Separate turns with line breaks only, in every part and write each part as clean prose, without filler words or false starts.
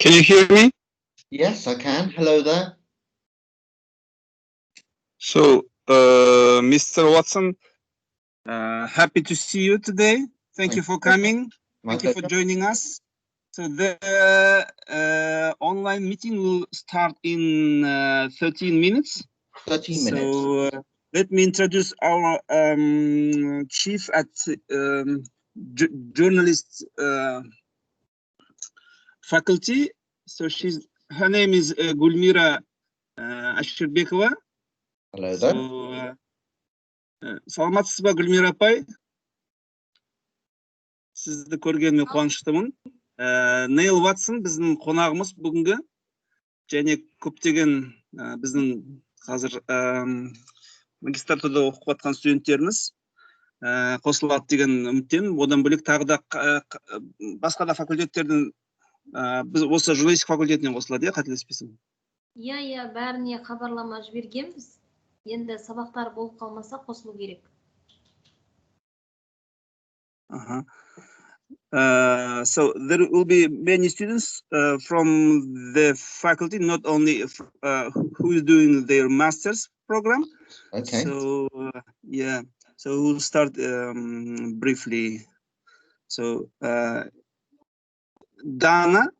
Can you hear me?
Yes, I can. Hello there.
So, Mr. Watson, happy to see you today. Thank you for coming. Thank you for joining us. So the online meeting will start in 13 minutes.
13 minutes.
So let me introduce our chief at journalist faculty. So her name is Gulmira Ashirbekova.
Hello there.
So, саламатсыз ба Гүлмира апай? Сізді көргеніме қуаныштымын. Нил Уотсон біздің қонағымыз бүгінгі, және көптеген біздің қазір магистратурада оқып жатқан студенттеріміз қосылады деген үміттемін. Одан бөлек тағы да басқа да факультеттердің біз осы журналистика факультетінен қосылады, қателеспесем.
Иә, бәріне хабарлама жібергенбіз. Енді сабақтар болып қалмаса қосылу керек.
So there will be many students from the faculty, not only who is doing their master's program.
Okay.
So so we'll start briefly. So Dana,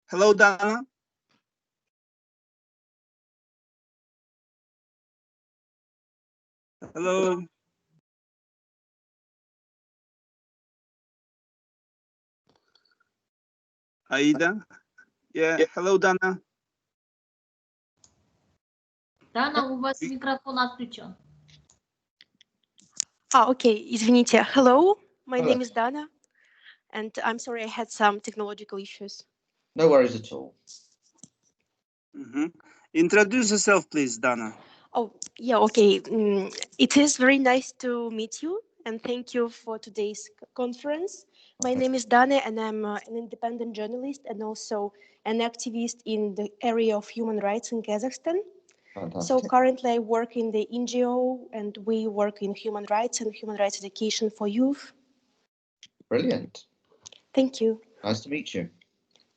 hello Dana. Hello. Aida. Yeah. Hello, Dana.
Дана, у вас микрофон отключен.
Okay. Извините. Hello, my name is Dana, and I'm sorry I had some technological issues.
No worries at all.
Introduce yourself, please, Dana.
Oh, yeah, okay. It is very nice to meet you, and thank you for today's conference. My name is Dana, and I'm an independent journalist and also an activist in the area of human rights in Kazakhstan.
Fantastic.
So currently I work in the NGO, and we work in human rights and human rights education for youth.
Brilliant.
Thank you.
Nice to meet you.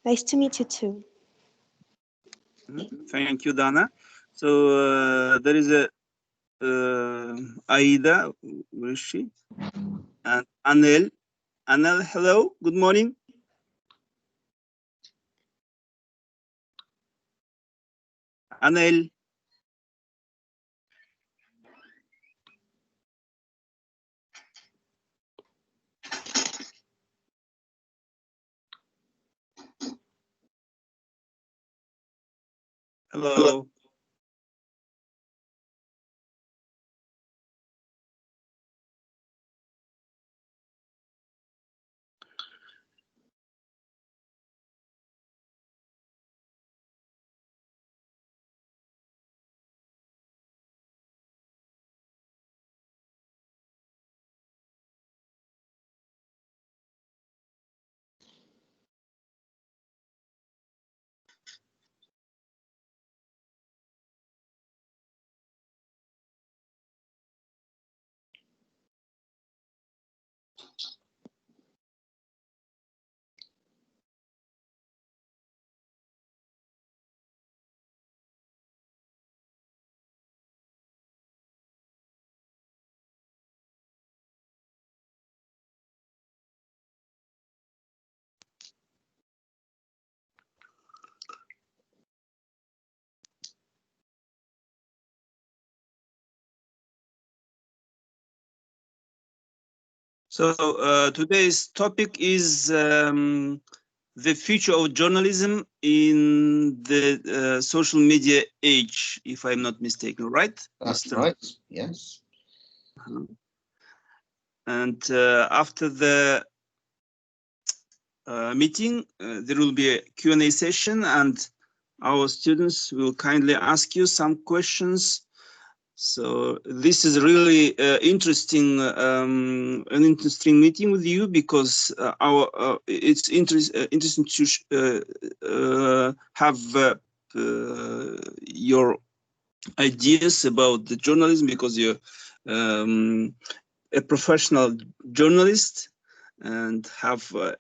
Nice to meet you too.
Thank you, Dana. So there is a Aida, where is she? And Anel. Anel, hello, good morning. Anel. Hello. So today's topic is the future of journalism in the social media age, if I'm not mistaken, right?
That's right, yes.
And after the meeting, there will be a Q&A session, and our students will kindly ask you some questions. So this is really an interesting meeting with you, because it's interesting to have your ideas about the journalism, because you're a professional journalist and have a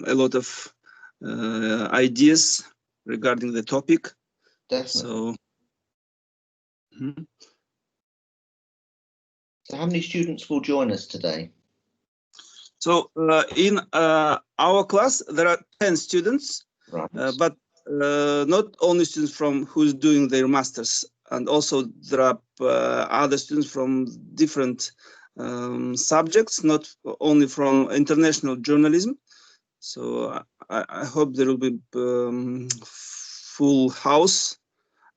lot of ideas regarding the topic.
Definitely.
So, mhm.
So how many students will join us today?
So in our class, there are 10 students,
Right.
but not only students from who's doing their masters, and also there are other students from different subjects, not only from international journalism. So I hope there will be full house.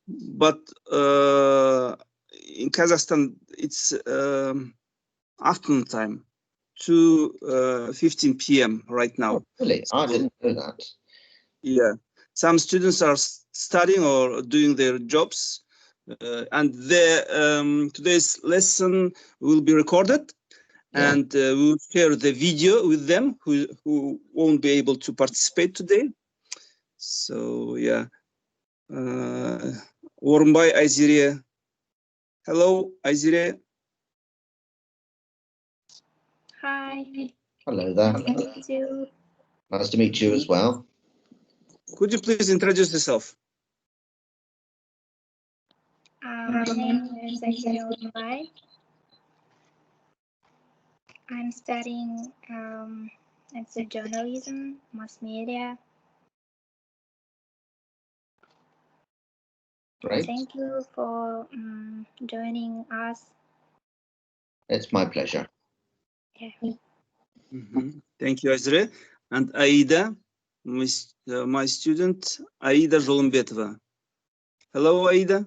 But in Kazakhstan, it's afternoon time, 2:15 p.m. right now.
Oh, really? I
So,
didn't know that.
yeah, some students are studying or doing their jobs, and today's lesson will be recorded,
Yeah.
and we will share the video with them who won't be able to participate today. So yeah, Orunbay Ayzire. Hello, Ayzire.
Hi.
Hello there.
Nice to meet you.
Nice to meet you as well.
Could you please introduce yourself?
My name is Onlai. I'm studying it's a journalism, mass media.
Great.
Thank you for joining us.
It's my pleasure.
Yeah.
Thank you, Ayzire. And Aida, my student, Aida Jolumbetova. Hello, Aida.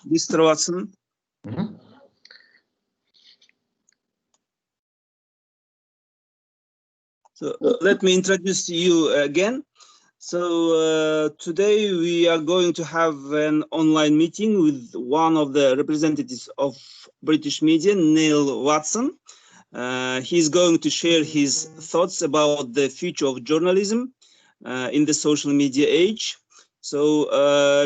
Mr. Watson.
Mhm.
So let me introduce you again. So today we are going to have an online meeting with one of the representatives of British media, Nil Watson. He's going to share his thoughts about the future of journalism in the social media age. So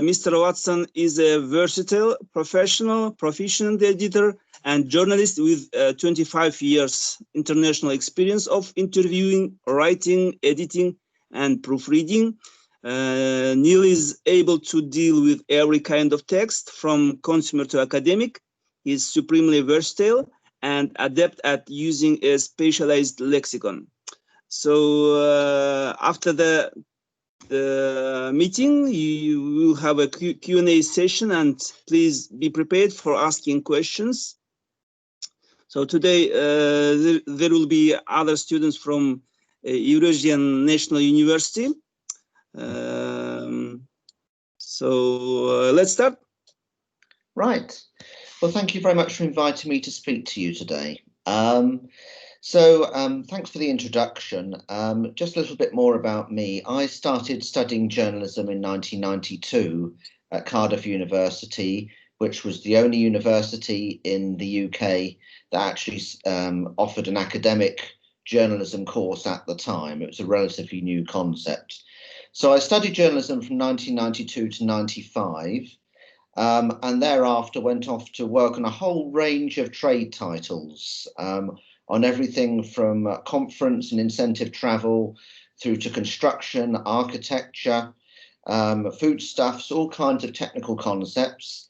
Mr. Watson is a versatile, professional, proficient editor and journalist with 25 years international experience of interviewing, writing, editing, and proofreading. Neil is able to deal with every kind of text, from consumer to academic. He's supremely versatile and adept at using a specialized lexicon. So after the meeting, you will have a Q&A session, and please be prepared for asking questions. So today there will be other students from Eurasian National University. So let's start.
Right. Well, thank you very much for inviting me to speak to you today. Thanks for the introduction. Just a little bit more about me. I started studying journalism in 1992 at Cardiff University, which was the only university in the UK that actually offered an academic journalism course at the time. It was a relatively new concept. So I studied journalism from 1992 to 95. And thereafter went off to work on a whole range of trade titles, on everything from conference and incentive travel through to construction, architecture, foodstuffs, all kinds of technical concepts.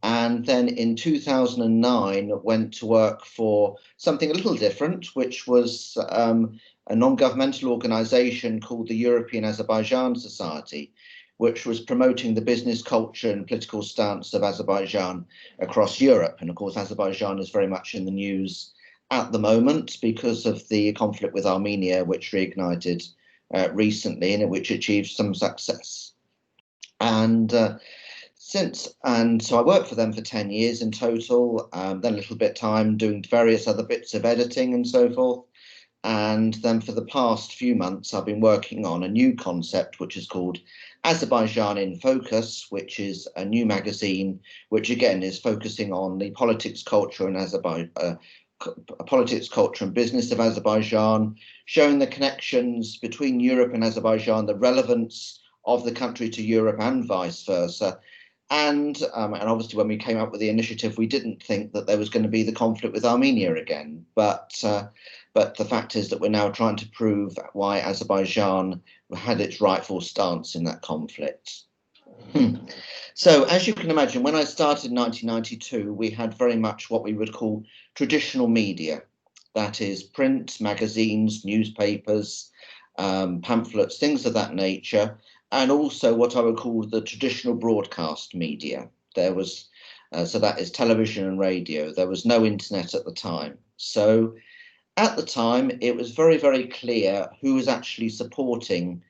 And then in 2009 went to work for something a little different, which was a non-governmental organization called the European Azerbaijan Society, which was promoting the business culture and political stance of Azerbaijan across Europe. And of course, Azerbaijan is very much in the news at the moment because of the conflict with Armenia, which reignited recently and which achieved some success. And so I worked for them for 10 years in total, then a little bit time doing various other bits of editing and so forth. And then for the past few months, I've been working on a new concept, which is called Azerbaijan in Focus, which is a new magazine, which again is focusing on the politics, culture and politics, culture and business of Azerbaijan, showing the connections between Europe and Azerbaijan, the relevance of the country to Europe and vice versa. And obviously when we came up with the initiative, we didn't think that there was going to be the conflict with Armenia again. But the fact is that we're now trying to prove why Azerbaijan had its rightful stance in that conflict. So as you can imagine, when I started in 1992, we had very much what we would call traditional media. That is print, magazines, newspapers, pamphlets, things of that nature, and also what I would call the traditional broadcast media. There was, so that is television and radio. There was no internet at the time. So at the time, it was very, very clear who was actually supporting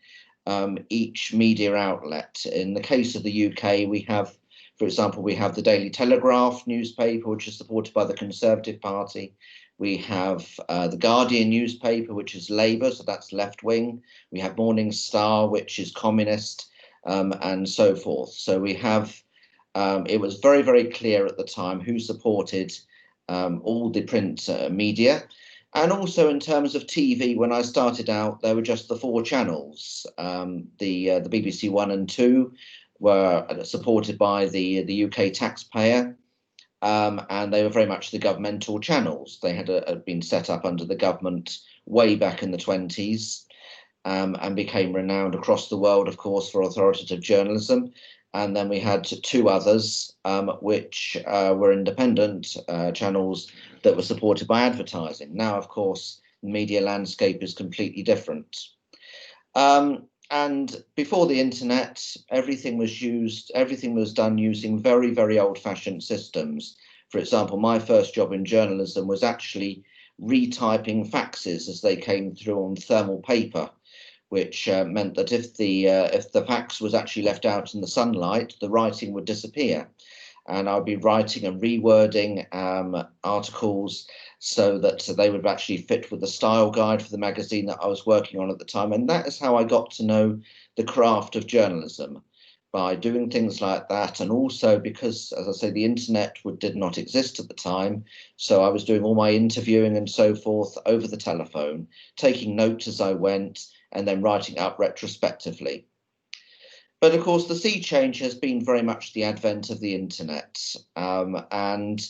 each media outlet. In the case of the UK, we have, for example, we have the Daily Telegraph newspaper, which is supported by the Conservative Party. We have the Guardian newspaper, which is Labour, so that's left wing. We have Morning Star, which is communist, and so forth. So we have, it was very, very clear at the time who supported all the print media. And also in terms of TV, when I started out, there were just the 4 channels. The BBC 1 and 2 were supported by the UK taxpayer, and they were very much the governmental channels. They had been set up under the government way back in the 20s, and became renowned across the world, of course, for authoritative journalism. And then we had 2 others, which were independent channels that were supported by advertising. Now, of course, the media landscape is completely different. And before the internet, everything was done using very, very old-fashioned systems. For example, my first job in journalism was actually retyping faxes as they came through on thermal paper, which meant that if the fax was actually left out in the sunlight, the writing would disappear. And I'd be writing and rewording articles so that they would actually fit with the style guide for the magazine that I was working on at the time. And that is how I got to know the craft of journalism, by doing things like that. And also because, as I say, the internet did not exist at the time. So I was doing all my interviewing and so forth over the telephone, taking notes as I went, and then writing up retrospectively. But of course, the sea change has been very much the advent of the internet. And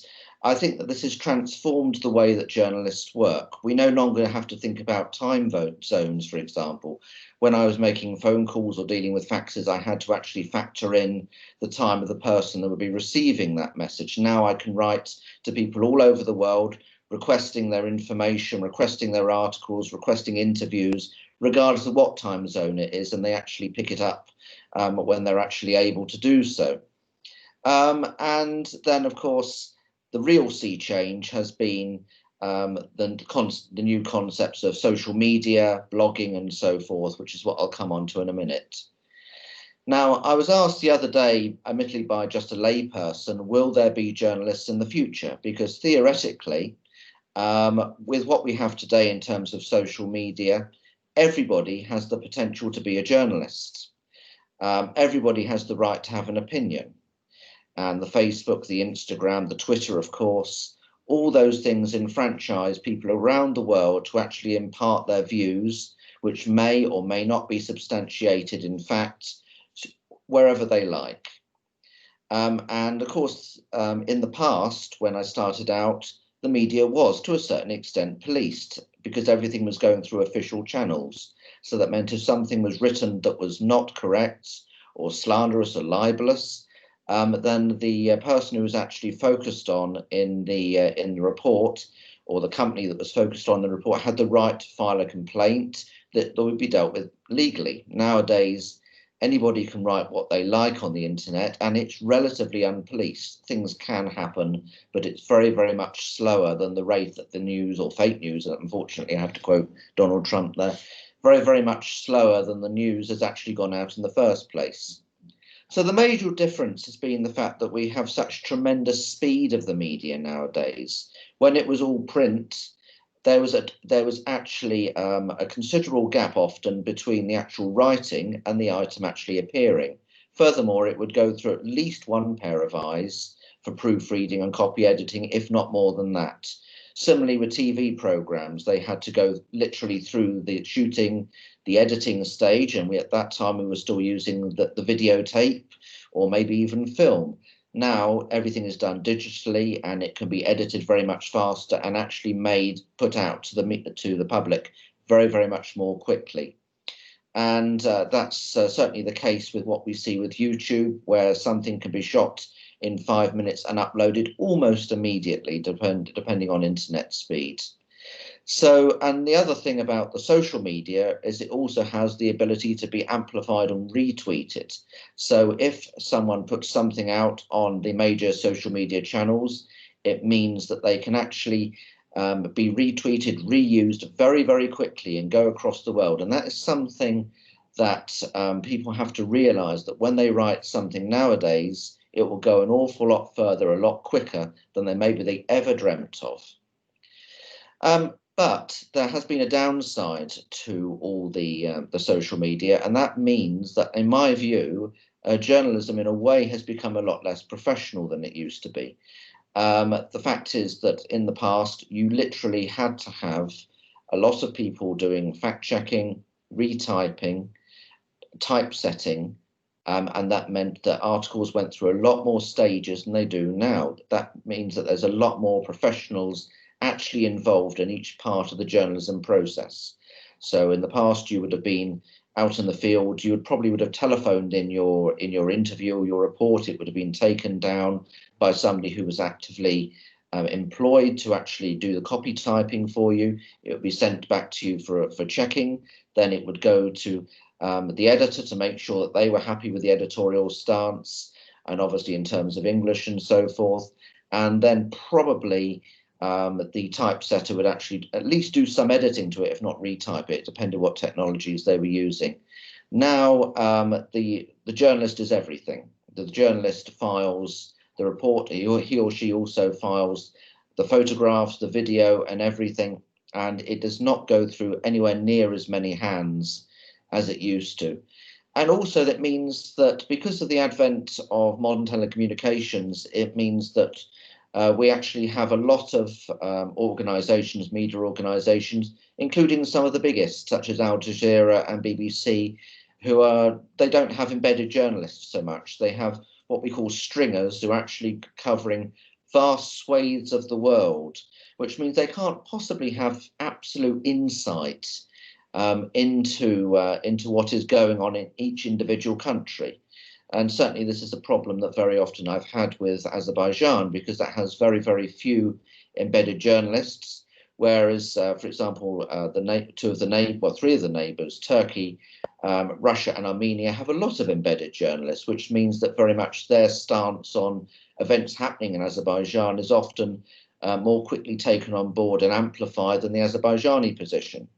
I think that this has transformed the way that journalists work. We no longer have to think about time zones, for example. When I was making phone calls or dealing with faxes, I had to actually factor in the time of the person that would be receiving that message. Now I can write to people all over the world, requesting their information, requesting their articles, requesting interviews, regardless of what time zone it is, and they actually pick it up when they're actually able to do so. And then, of course, the real sea change has been the new concepts of social media, blogging, and so forth, which is what I'll come on to in a minute. Now, I was asked the other day, admittedly by just a layperson, will there be journalists in the future? Because theoretically, with what we have today in terms of social media, everybody has the potential to be a journalist. Everybody has the right to have an opinion. And the Facebook, the Instagram, the Twitter, of course, all those things enfranchise people around the world to actually impart their views, which may or may not be substantiated in fact, wherever they like. And of course, in the past, when I started out, the media was to a certain extent policed because everything was going through official channels. So that meant if something was written that was not correct or slanderous or libelous, then the person who was actually focused on in the report, or the company that was focused on the report, had the right to file a complaint that would be dealt with legally. Nowadays, Anybody can write what they like on the internet, and it's relatively unpoliced. Things can happen, but it's very, very much slower than the rate that the news, or fake news, unfortunately I have to quote Donald Trump there, very, very much slower than the news has actually gone out in the first place. So the major difference has been the fact that we have such tremendous speed of the media nowadays. When it was all print, there was actually a considerable gap often between the actual writing and the item actually appearing. Furthermore, it would go through at least one pair of eyes for proofreading and copy editing, if not more than that. Similarly with TV programs, they had to go literally through the shooting, the editing stage, and at that time we were still using the videotape or maybe even film. Now everything is done digitally, and it can be edited very much faster and actually put out to the public very, very much more quickly. And that's certainly the case with what we see with YouTube, where something can be shot in 5 minutes and uploaded almost immediately, depending on internet speed. So, and the other thing about the social media is it also has the ability to be amplified and retweeted. So if someone puts something out on the major social media channels, it means that they can actually be retweeted, reused very, very quickly and go across the world. And that is something that people have to realize, that when they write something nowadays, it will go an awful lot further, a lot quicker than they ever dreamt of. But there has been a downside to all the social media, and that means that, in my view, journalism in a way has become a lot less professional than it used to be. The fact is that in the past, you literally had to have a lot of people doing fact-checking, retyping, typesetting, and that meant that articles went through a lot more stages than they do now. That means that there's a lot more professionals actually involved in each part of the journalism process. So in the past, you would have been out in the field, you would have telephoned in your interview, your report, it would have been taken down by somebody who was actively employed to actually do the copy typing for you. It would be sent back to you for checking. Then it would go to the editor to make sure that they were happy with the editorial stance, and obviously in terms of English and so forth. And then probably the typesetter would actually at least do some editing to it, if not retype it, depending on what technologies they were using. Now the journalist is everything. The journalist files the report, he or she also files the photographs, the video and everything, and it does not go through anywhere near as many hands as it used to. And also that means that because of the advent of modern telecommunications, it means that we actually have a lot of organisations, media organisations, including some of the biggest, such as Al Jazeera and BBC, they don't have embedded journalists so much. They have what we call stringers, who are actually covering vast swathes of the world, which means they can't possibly have absolute insight into what is going on in each individual country. And certainly this is a problem that very often I've had with Azerbaijan, because that has very, very few embedded journalists, whereas, for example, three of the neighbours, Turkey, Russia and Armenia, have a lot of embedded journalists, which means that very much their stance on events happening in Azerbaijan is often more quickly taken on board and amplified than the Azerbaijani position.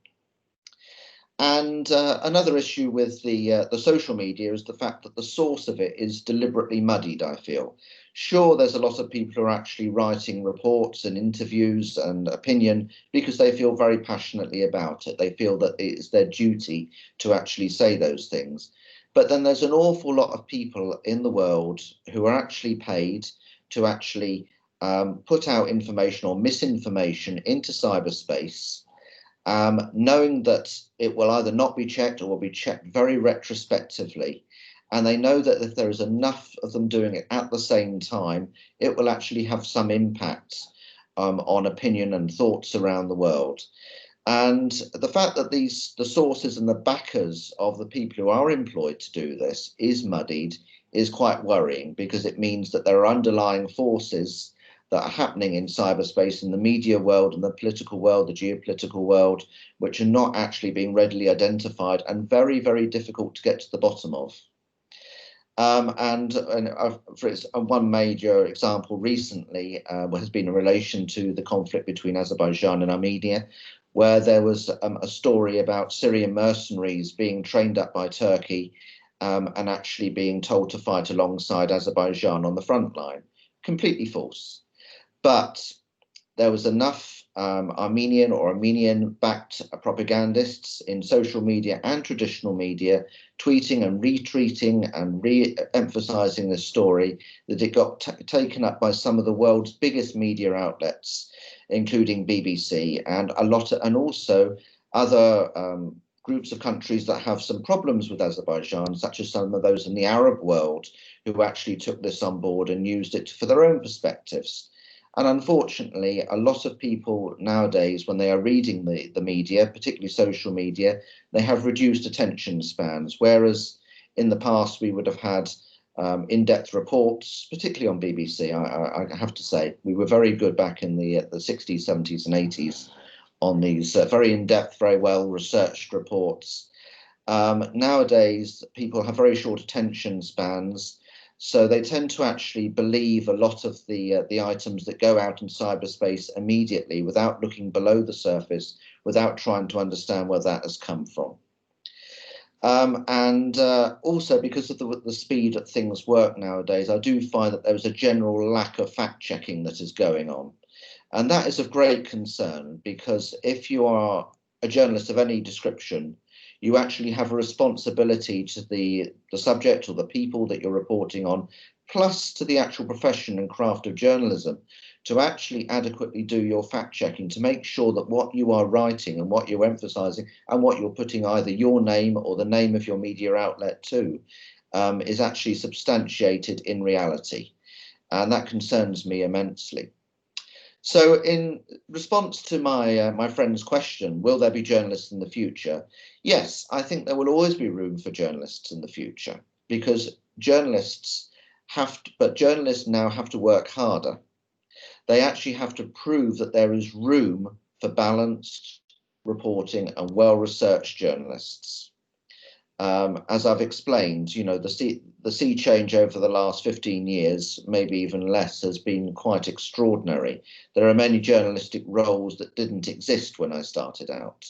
And another issue with the social media is the fact that the source of it is deliberately muddied, I feel. Sure, there's a lot of people who are actually writing reports and interviews and opinion because they feel very passionately about it. They feel that it's their duty to actually say those things. But then there's an awful lot of people in the world who are actually paid to actually put out information or misinformation into cyberspace, knowing that it will either not be checked or will be checked very retrospectively. And they know that if there is enough of them doing it at the same time, it will actually have some impact on opinion and thoughts around the world. And the fact that the sources and the backers of the people who are employed to do this is muddied is quite worrying, because it means that there are underlying forces that are happening in cyberspace, in the media world, in the political world, the geopolitical world, which are not actually being readily identified and very, very difficult to get to the bottom of. One major example recently has been in relation to the conflict between Azerbaijan and Armenia, where there was a story about Syrian mercenaries being trained up by Turkey and actually being told to fight alongside Azerbaijan on the front line. Completely false. But there was enough Armenian-backed propagandists in social media and traditional media tweeting and retweeting and re-emphasizing this story that it got taken up by some of the world's biggest media outlets, including BBC and also other groups of countries that have some problems with Azerbaijan, such as some of those in the Arab world, who actually took this on board and used it for their own perspectives. And unfortunately, a lot of people nowadays, when they are reading the media, particularly social media, they have reduced attention spans, whereas in the past we would have had in-depth reports, particularly on BBC. I have to say, we were very good back in the 60s, 70s and 80s on these very in-depth, very well-researched reports. Nowadays, people have very short attention spans, so they tend to actually believe a lot of the items that go out in cyberspace immediately without looking below the surface, without trying to understand where that has come from. Also because of the speed that things work nowadays, I do find that there is a general lack of fact-checking that is going on. And that is of great concern, because if you are a journalist of any description, you actually have a responsibility to the subject or the people that you're reporting on, plus to the actual profession and craft of journalism, to actually adequately do your fact checking, to make sure that what you are writing and what you're emphasizing and what you're putting either your name or the name of your media outlet to is actually substantiated in reality. And that concerns me immensely. So in response to my friend's question, will there be journalists in the future? Yes, I think there will always be room for journalists in the future, because journalists now have to work harder. They actually have to prove that there is room for balanced reporting and well-researched journalists. As I've explained, you know, the sea change over the last 15 years, maybe even less, has been quite extraordinary. There are many journalistic roles that didn't exist when I started out.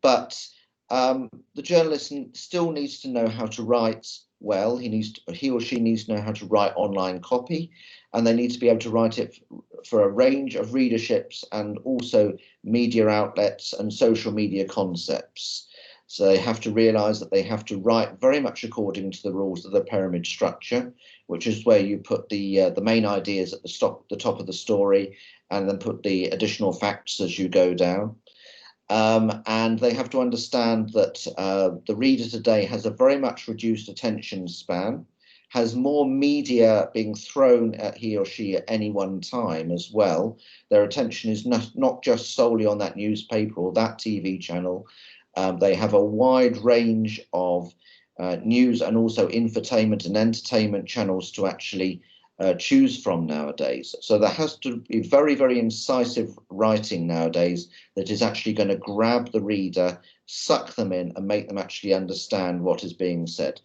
But the journalist still needs to know how to write well. He or she needs to know how to write online copy, and they need to be able to write it for a range of readerships and also media outlets and social media concepts. So they have to realise that they have to write very much according to the rules of the pyramid structure, which is where you put the main ideas at the top of the story, and then put the additional facts as you go down. And they have to understand that the reader today has a very much reduced attention span, has more media being thrown at he or she at any one time as well. Their attention is not just solely on that newspaper or that TV channel. They have a wide range of news and also infotainment and entertainment channels to actually choose from nowadays. So there has to be very, very incisive writing nowadays that is actually going to grab the reader, suck them in and make them actually understand what is being said.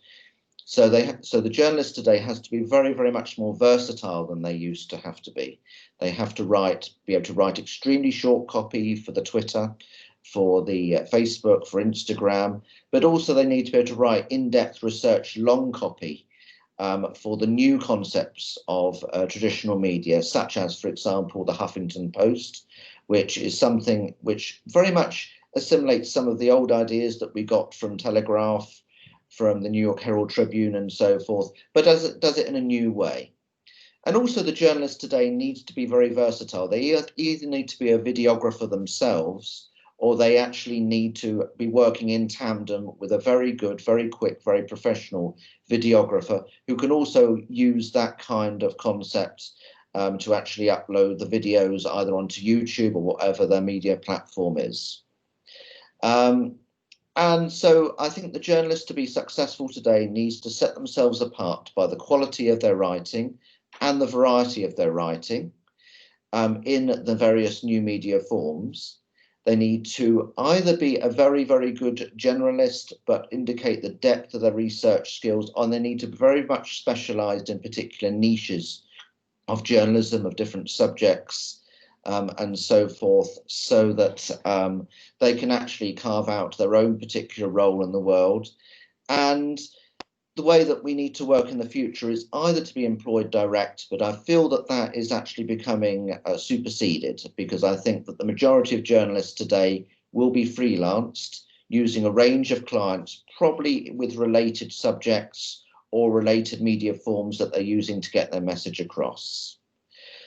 So the journalist today has to be very, very much more versatile than they used to have to be. They have to be able to write extremely short copy for the Twitter, for the Facebook, for Instagram, but also they need to be able to write in-depth research, long copy for the new concepts of traditional media, such as, for example, the Huffington Post, which is something which very much assimilates some of the old ideas that we got from Telegraph, from the New York Herald Tribune and so forth, but does it in a new way. And also the journalists today need to be very versatile. They either need to be a videographer themselves, or they actually need to be working in tandem with a very good, very quick, very professional videographer who can also use that kind of concept to actually upload the videos either onto YouTube or whatever their media platform is. And so I think the journalist, to be successful today, needs to set themselves apart by the quality of their writing and the variety of their writing in the various new media forms. They need to either be a very, very good generalist, but indicate the depth of their research skills, or they need to be very much specialized in particular niches of journalism, of different subjects, and so forth, so that they can actually carve out their own particular role in the world. And the way that we need to work in the future is either to be employed direct, but I feel that that is actually becoming superseded, because I think that the majority of journalists today will be freelanced using a range of clients, probably with related subjects or related media forms that they're using to get their message across.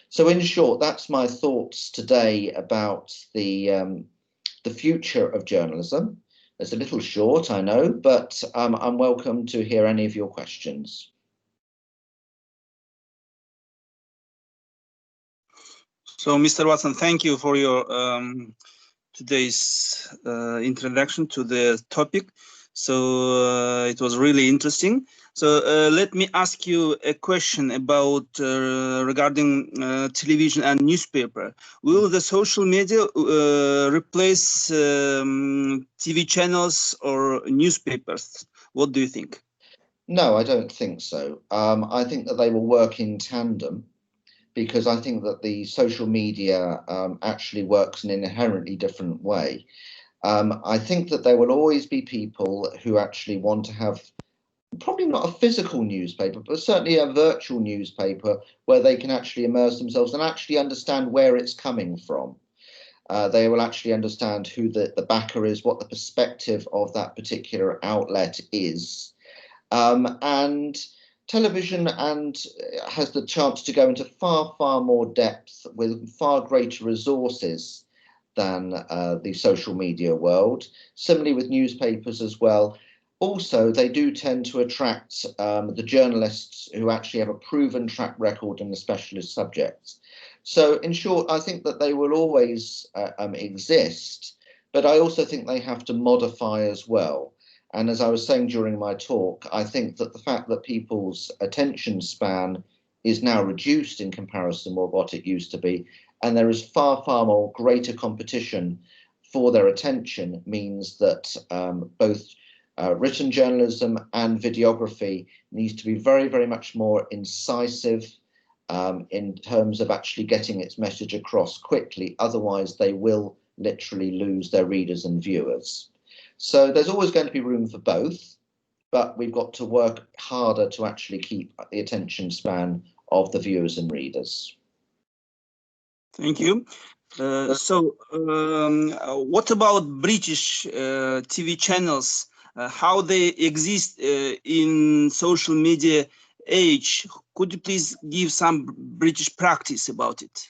So in short, that's my thoughts today about the future of journalism. It's a little short, I know, but I'm welcome to hear any of your questions.
So, Mr. Watson, thank you for your today's introduction to the topic. So it was really interesting. So let me ask you a question about regarding television and newspaper. Will the social media replace TV channels or newspapers? What do you think?
No, I don't think so. I think that they will work in tandem, because I think that the social media actually works in an inherently different way. I think that there will always be people who actually want to have probably not a physical newspaper, but certainly a virtual newspaper where they can actually immerse themselves and actually understand where it's coming from. They will actually understand who the backer is, what the perspective of that particular outlet is. And television has the chance to go into far, far more depth with far greater resources than the social media world. Similarly with newspapers as well. Also, they do tend to attract the journalists who actually have a proven track record in the specialist subjects. So in short, I think that they will always exist, but I also think they have to modify as well. And as I was saying during my talk, I think that the fact that people's attention span is now reduced in comparison with what it used to be, and there is far, far more greater competition for their attention, means that both written journalism and videography needs to be very, very much more incisive in terms of actually getting its message across quickly. Otherwise, they will literally lose their readers and viewers. So there's always going to be room for both, but we've got to work harder to actually keep the attention span of the viewers and readers.
Thank you. What about British TV channels? How they exist in social media age? Could you please give some British practice about it?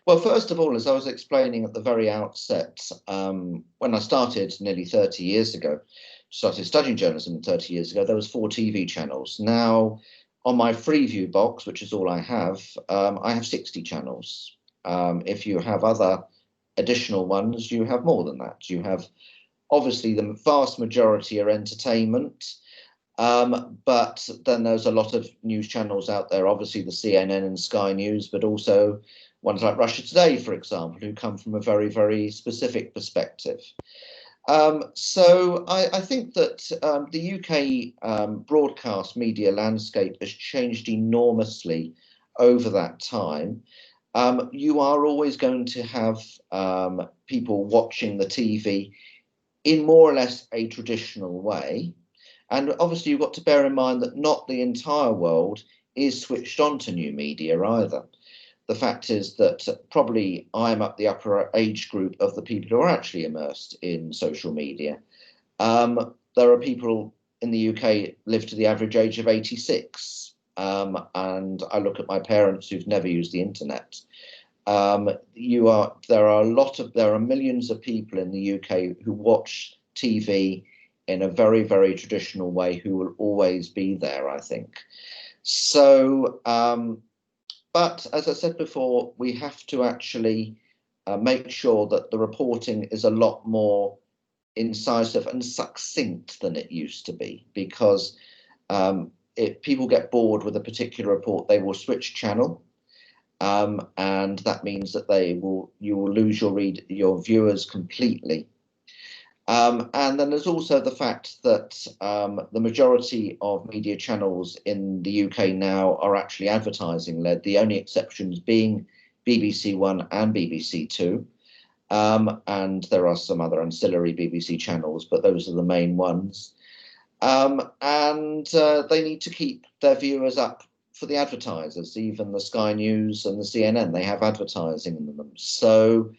Well, first of all, as I was explaining at the very outset, when I started nearly 30 years ago, started studying journalism 30 years ago, there was 4 TV channels. Now, on my Freeview box, which is all I have 60 channels. If you have other additional ones, you have more than that. You have, obviously, the vast majority are entertainment, but then there's a lot of news channels out there, obviously the CNN and Sky News, but also ones like Russia Today, for example, who come from a very, very specific perspective. So I think that the UK broadcast media landscape has changed enormously over that time. You are always going to have people watching the TV in more or less a traditional way. And obviously, you've got to bear in mind that not the entire world is switched on to new media either. The fact is that probably I'm up the upper age group of the people who are actually immersed in social media. There are people in the UK live to the average age of 86. And I look at my parents who've never used the internet. There are millions of people in the UK who watch TV in a very, very traditional way, who will always be there, I think. So, but as I said before, we have to actually make sure that the reporting is a lot more incisive and succinct than it used to be, because if people get bored with a particular report, they will switch channel. And that means that you will lose your viewers completely. And then there's also the fact that the majority of media channels in the UK now are actually advertising led, the only exceptions being BBC One and BBC Two. And there are some other ancillary BBC channels, but those are the main ones. And they need to keep their viewers up for the advertisers. Even the Sky News and the CNN, they have advertising in them. So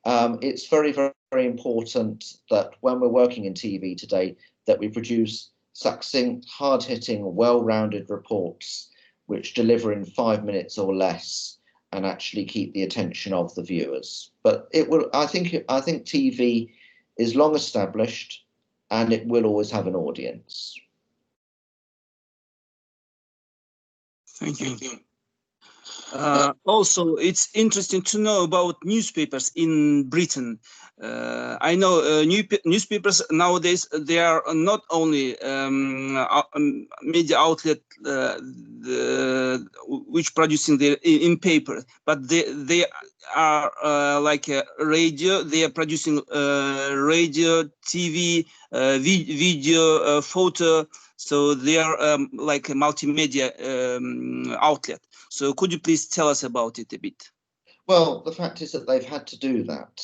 it's very, very, very important that when we're working in TV today, that we produce succinct, hard-hitting, well-rounded reports which deliver in 5 minutes or less and actually keep the attention of the viewers. But it will, I think TV is long established and it will always have an audience.
Thank you. Also, it's interesting to know about newspapers in Britain. I know newspapers nowadays, they are not only media outlet which producing their in paper, but they are like a radio. They are producing radio, TV, video, photo. So they are like a multimedia outlet. So could you please tell us about it a bit?
Well, the fact is that they've had to do that,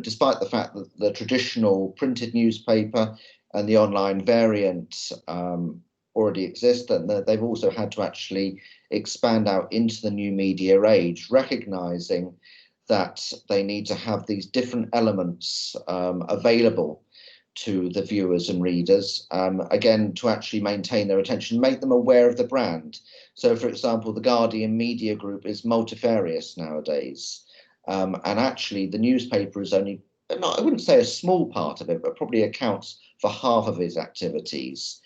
despite the fact that the traditional printed newspaper and the online variant already exist, and they've also had to actually expand out into the new media age, recognizing that they need to have these different elements available to the viewers and readers, again, to actually maintain their attention, make them aware of the brand. So, for example, the Guardian Media Group is multifarious nowadays. And actually, the newspaper is only, I wouldn't say a small part of it, but probably accounts for half of its activities.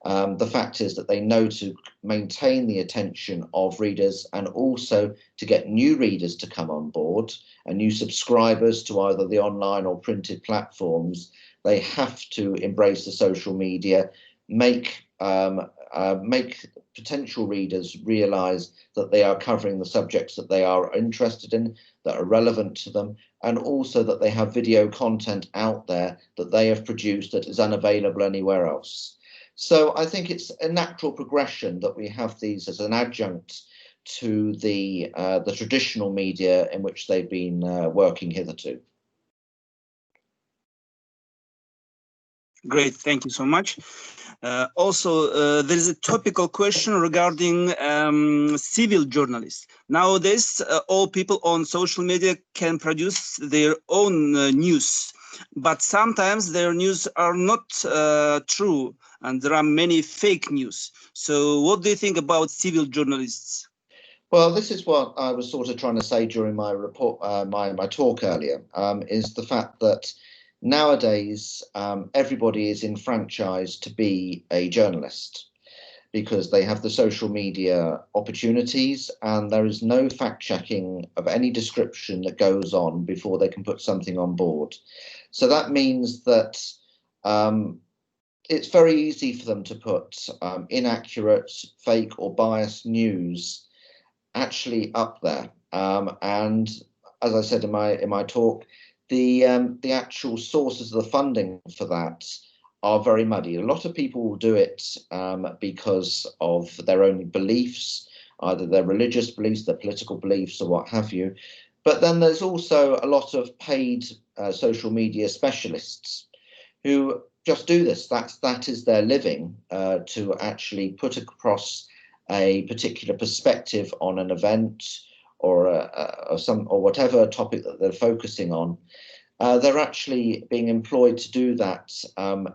The fact is that they know to maintain the attention of readers and also to get new readers to come on board and new subscribers to either the online or printed platforms. They have to embrace the social media, make potential readers realize that they are covering the subjects that they are interested in, that are relevant to them, and also that they have video content out there that they have produced that is unavailable anywhere else. So I think it's a natural progression that we have these as an adjunct to the traditional media in which they've been working hitherto.
Great, thank you so much. Also, there is a topical question regarding civil journalists. Nowadays, all people on social media can produce their own news, but sometimes their news are not true, and there are many fake news. So what do you think about civil journalists?
Well, this is what I was sort of trying to say during my report, my talk earlier, is the fact that nowadays, everybody is enfranchised to be a journalist because they have the social media opportunities and there is no fact checking of any description that goes on before they can put something on board. So that means that it's very easy for them to put inaccurate, fake or biased news actually up there. And as I said in my talk, the actual sources of the funding for that are very muddy. A lot of people will do it because of their own beliefs, either their religious beliefs, their political beliefs, or what have you. But then there's also a lot of paid social media specialists who just do this. That is their living, to actually put across a particular perspective on an event or whatever topic that they're focusing on. They're actually being employed to do that, and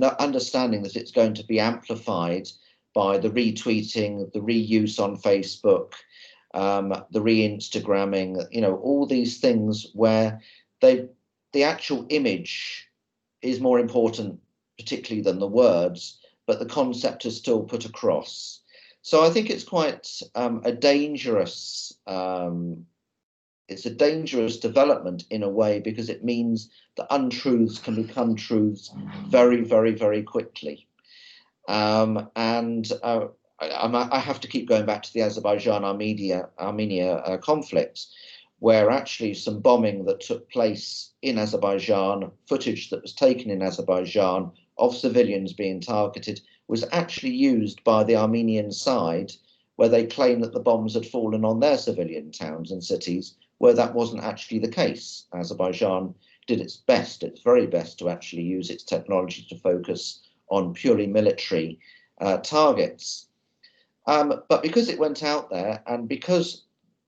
understanding that it's going to be amplified by the retweeting, the reuse on Facebook, the re-Instagramming, all these things where the actual image is more important, particularly than the words, but the concept is still put across. So I think it's quite a dangerous development in a way, because it means that untruths can become truths very, very, very quickly. I have to keep going back to the Azerbaijan-Armenia conflict, where actually some bombing that took place in Azerbaijan, footage that was taken in Azerbaijan of civilians being targeted, was actually used by the Armenian side, where they claim that the bombs had fallen on their civilian towns and cities, where that wasn't actually the case. Azerbaijan did its best, its very best, to actually use its technology to focus on purely military targets. But because it went out there, and because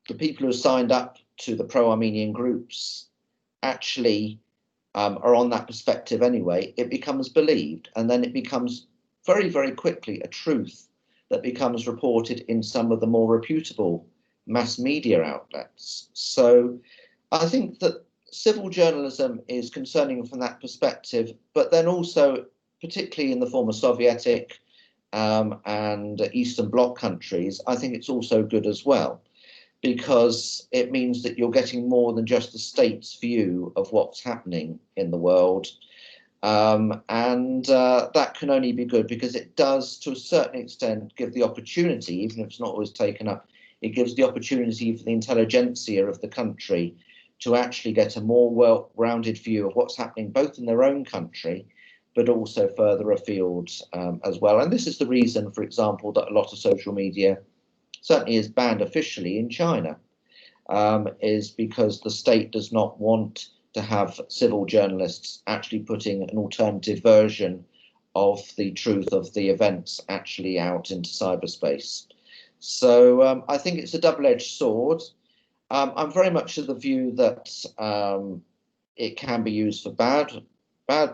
the people who signed up to the pro-Armenian groups actually are on that perspective anyway, it becomes believed, and then it becomes very, very quickly a truth that becomes reported in some of the more reputable mass media outlets. So I think that civil journalism is concerning from that perspective, but then also, particularly in the former Sovietic and Eastern Bloc countries, I think it's also good as well, because it means that you're getting more than just the state's view of what's happening in the world. That can only be good, because it does, to a certain extent, give the opportunity, even if it's not always taken up, it gives the opportunity for the intelligentsia of the country to actually get a more well-rounded view of what's happening both in their own country, but also further afield as well. And this is the reason, for example, that a lot of social media certainly is banned officially in China, is because the state does not want to have civil journalists actually putting an alternative version of the truth of the events actually out into cyberspace. So I think it's a double-edged sword. I'm very much of the view that it can be used for bad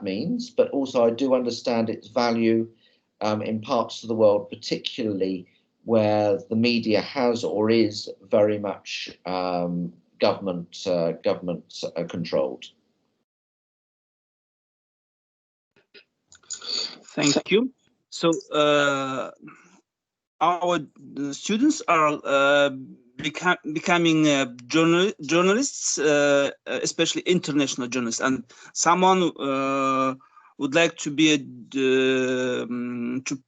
means, but also I do understand its value in parts of the world, particularly where the media has or is very much government controlled.
Thank you. So our students are becoming journalists, especially international journalists, and someone would like to be to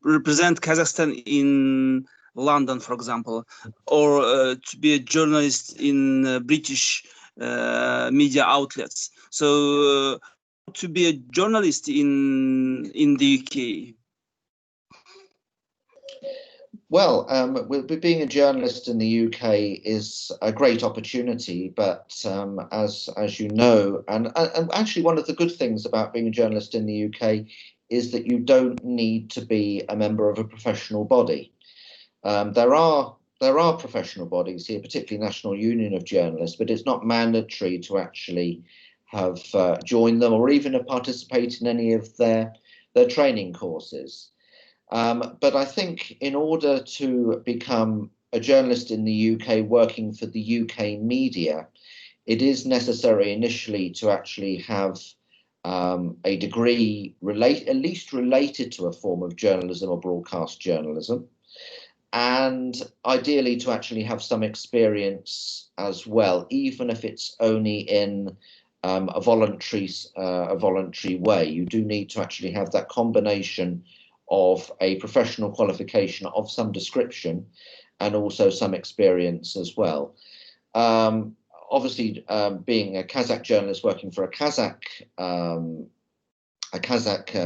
represent Kazakhstan in London, for example, or to be a journalist in British media outlets. So to be a journalist in the UK.
Well, being a journalist in the UK is a great opportunity, but as you know, and actually one of the good things about being a journalist in the UK is that you don't need to be a member of a professional body. There are professional bodies here, particularly National Union of Journalists, but it's not mandatory to actually have joined them or even have participated in any of their training courses. But I think in order to become a journalist in the UK working for the UK media, it is necessary initially to actually have a degree at least related to a form of journalism or broadcast journalism, and ideally to actually have some experience as well, even if it's only in a voluntary way. You do need to actually have that combination of a professional qualification of some description and also some experience as well. Obviously, being a Kazakh journalist working for a Kazakh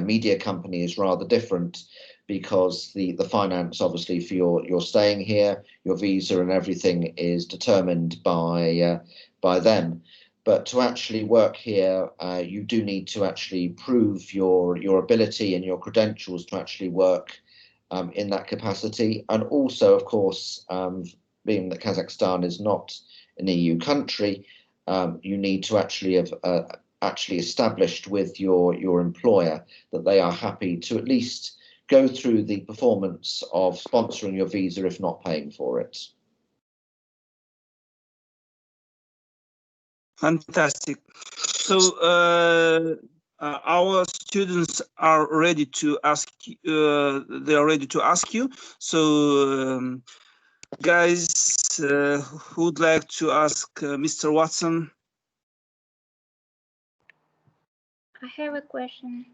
media company is rather different, because the finance, obviously, for your staying here, your visa and everything is determined by them. But to actually work here, you do need to actually prove your ability and your credentials to actually work in that capacity. And also, of course, being that Kazakhstan is not an EU country, you need to actually have actually established with your employer that they are happy to at least go through the performance of sponsoring your visa, if not paying for it.
Fantastic. So our students are ready to ask. They are ready to ask you. So, guys, who would like to ask Mr. Watson?
I have a question.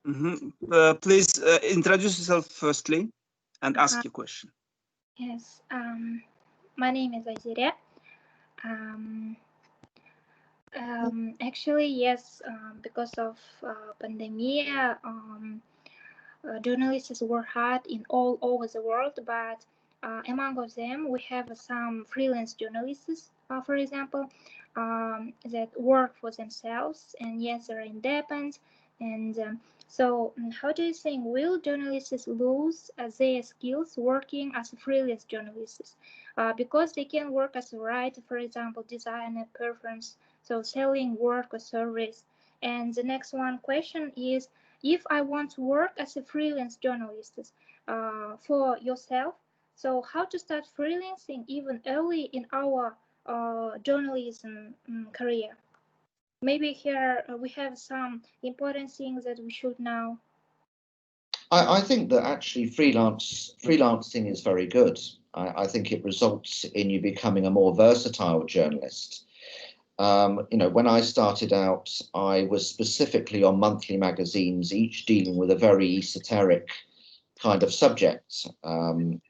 Please introduce yourself firstly and ask your question.
Yes. My name is Aziria. Actually, yes. Because of pandemic, journalists were hard in all over the world, but among of them we have some freelance journalists, for example, that work for themselves, and yes, they're independent. And so how do you think, will journalists lose their skills working as freelance journalists? Because they can work as a writer, for example, designer, performance, so selling work or service. And the next one question is, if I want to work as a freelance journalist for yourself, so how to start freelancing even early in our journalism career? Maybe here we have some important things that we should know.
I think that actually freelancing is very good. I think it results in you becoming a more versatile journalist. When I started out, I was specifically on monthly magazines, each dealing with a very esoteric kind of subject. And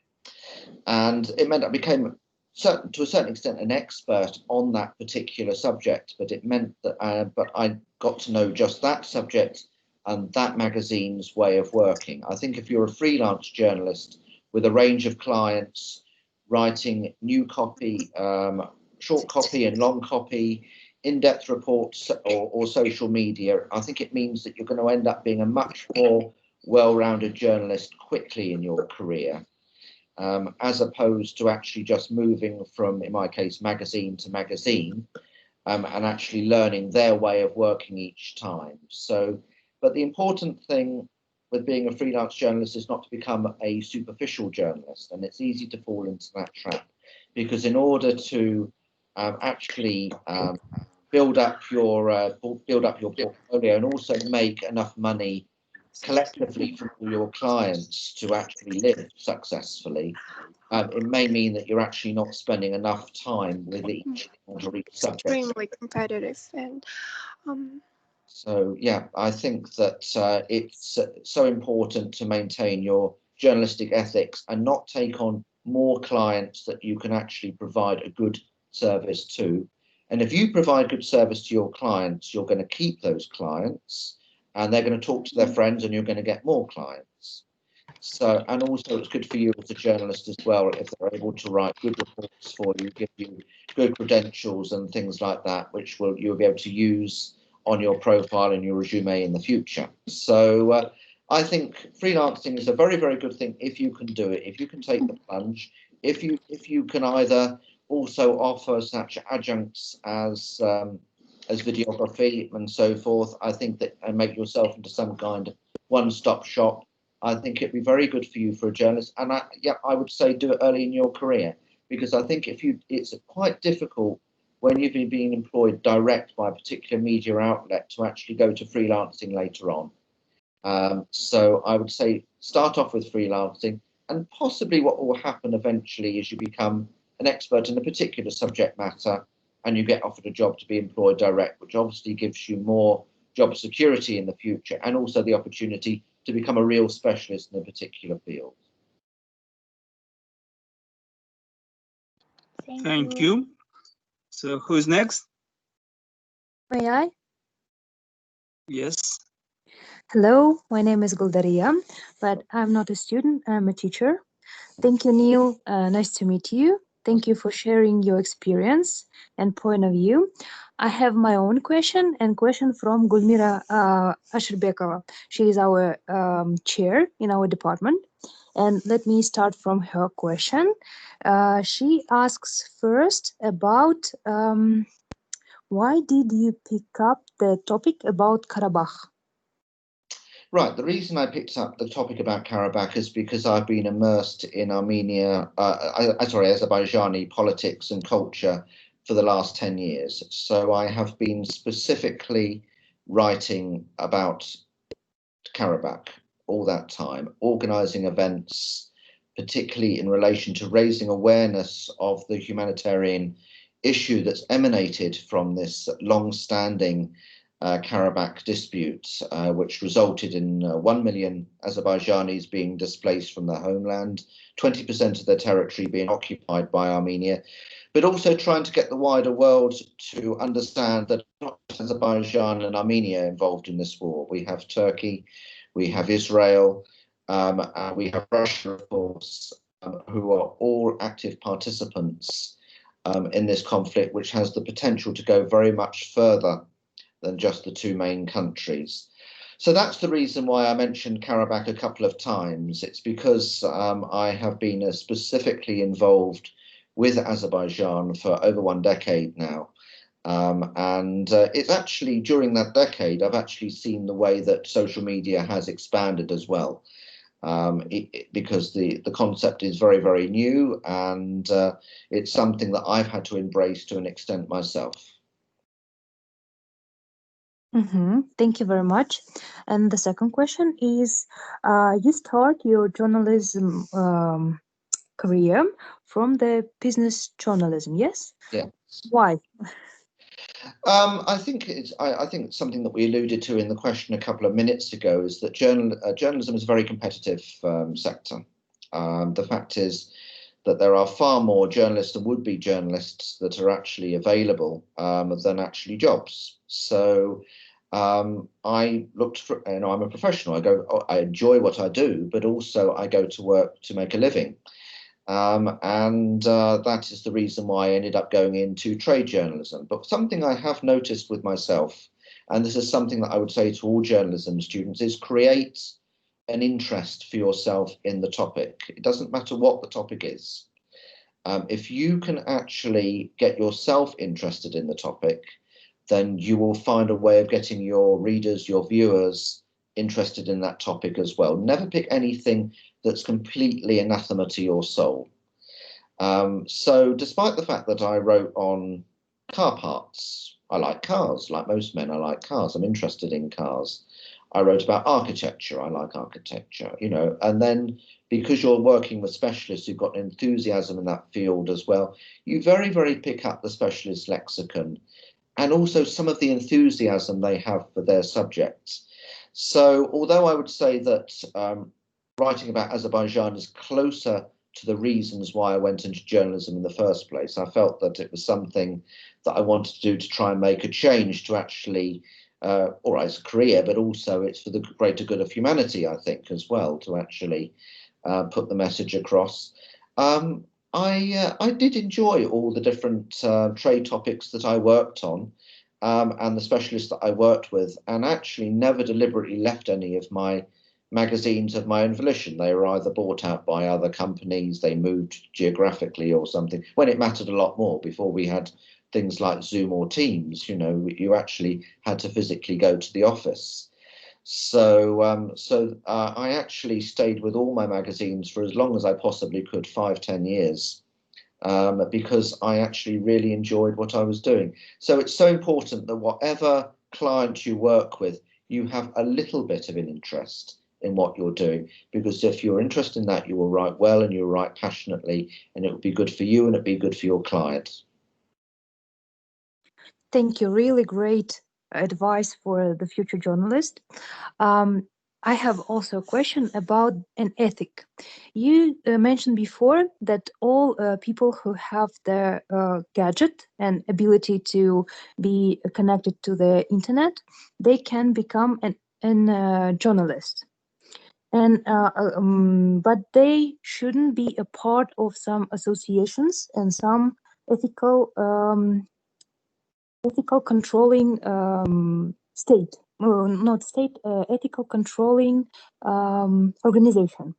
it meant I became, to a certain extent, an expert on that particular subject, but it meant that I got to know just that subject and that magazine's way of working. I think if you're a freelance journalist with a range of clients, writing new copy, short copy and long copy, in-depth reports or social media, I think it means that you're going to end up being a much more well-rounded journalist quickly in your career, as opposed to actually just moving from, in my case, magazine to magazine, and actually learning their way of working each time. So, but the important thing with being a freelance journalist is not to become a superficial journalist, and it's easy to fall into that trap, because in order to actually build up your portfolio and also make enough money collectively from all your clients to actually live successfully, it may mean that you're actually not spending enough time with each subject.
Extremely competitive, and
so yeah, I think that it's so important to maintain your journalistic ethics and not take on more clients that you can actually provide a good service to. And if you provide good service to your clients, you're going to keep those clients, and they're going to talk to their friends, and you're going to get more clients. So, and also it's good for you as a journalist as well, if they're able to write good reports for you, give you good credentials and things like that, which you'll be able to use on your profile and your resume in the future. So I think freelancing is a very, very good thing if you can do it, if you can take the plunge, if you can either also offer such adjuncts as videography and so forth. I think that, and make yourself into some kind of one-stop shop. I think it'd be very good for you for a journalist. And I would say do it early in your career, because I think it's quite difficult when you've been being employed direct by a particular media outlet to actually go to freelancing later on. So I would say start off with freelancing, and possibly what will happen eventually is you become an expert in a particular subject matter and you get offered a job to be employed direct, which obviously gives you more job security in the future and also the opportunity to become a real specialist in a particular field.
Thank you. So who's next?
May I?
Yes.
Hello, my name is Goldaria, but I'm not a student, I'm a teacher. Thank you, Neil. Nice to meet you. Thank you for sharing your experience and point of view. I have my own question and question from Gulmira Ashirbekova. She is our chair in our department. And let me start from her question. She asks first about why did you pick up the topic about Karabakh?
Right. The reason I picked up the topic about Karabakh is because I've been immersed in Azerbaijani politics and culture for the last 10 years. So I have been specifically writing about Karabakh all that time, organising events, particularly in relation to raising awareness of the humanitarian issue that's emanated from this long-standing Karabakh dispute, which resulted in 1 million Azerbaijanis being displaced from their homeland, 20% of their territory being occupied by Armenia, but also trying to get the wider world to understand that not Azerbaijan and Armenia involved in this war. We have Turkey, we have Israel, and we have Russia, of course, who are all active participants in this conflict, which has the potential to go very much further than just the two main countries. So that's the reason why I mentioned Karabakh a couple of times. It's because I have been specifically involved with Azerbaijan for over 1 decade now. And it's actually during that decade, I've actually seen the way that social media has expanded as well. Because the concept is very, very new, and it's something that I've had to embrace to an extent myself.
Thank you very much. And the second question is, you start your journalism career from the business journalism, yes?
Yeah.
Why?
I think it's something that we alluded to in the question a couple of minutes ago, is that journalism is a very competitive sector. The fact is that there are far more journalists and would-be journalists that are actually available than actually jobs. So I looked for, I'm a professional. I enjoy what I do, but also I go to work to make a living. And that is the reason why I ended up going into trade journalism. But something I have noticed with myself, and this is something that I would say to all journalism students, is create an interest for yourself in the topic. It doesn't matter what the topic is. If you can actually get yourself interested in the topic, then you will find a way of getting your readers, your viewers, interested in that topic as well. Never pick anything that's completely anathema to your soul. So despite the fact that I wrote on car parts, I like cars, like most men, I like cars, I'm interested in cars. I wrote about architecture, I like architecture, and then because you're working with specialists who've got enthusiasm in that field as well, you very, very pick up the specialist lexicon and also some of the enthusiasm they have for their subjects. So although I would say that writing about Azerbaijan is closer to the reasons why I went into journalism in the first place, I felt that it was something that I wanted to do to try and make a change to actually, all right, it's a career, but also it's for the greater good of humanity, I think, as well, to actually put the message across. I did enjoy all the different trade topics that I worked on and the specialists that I worked with, and actually never deliberately left any of my magazines of my own volition. They were either bought out by other companies, they moved geographically or something, when it mattered a lot more. Before we had things like Zoom or Teams, you actually had to physically go to the office. So I actually stayed with all my magazines for as long as I possibly could, 5-10 years, because I actually really enjoyed what I was doing. So it's so important that whatever client you work with, you have a little bit of an interest in what you're doing, because if you're interested in that, you will write well and you'll write passionately, and it will be good for you and it'll be good for your client.
Thank you. Really great advice for the future journalist. I have also a question about an ethic. You mentioned before that all people who have the gadget and ability to be connected to the internet, they can become an journalist. And but they shouldn't be a part of some associations and some ethical controlling state, not state, ethical controlling organization.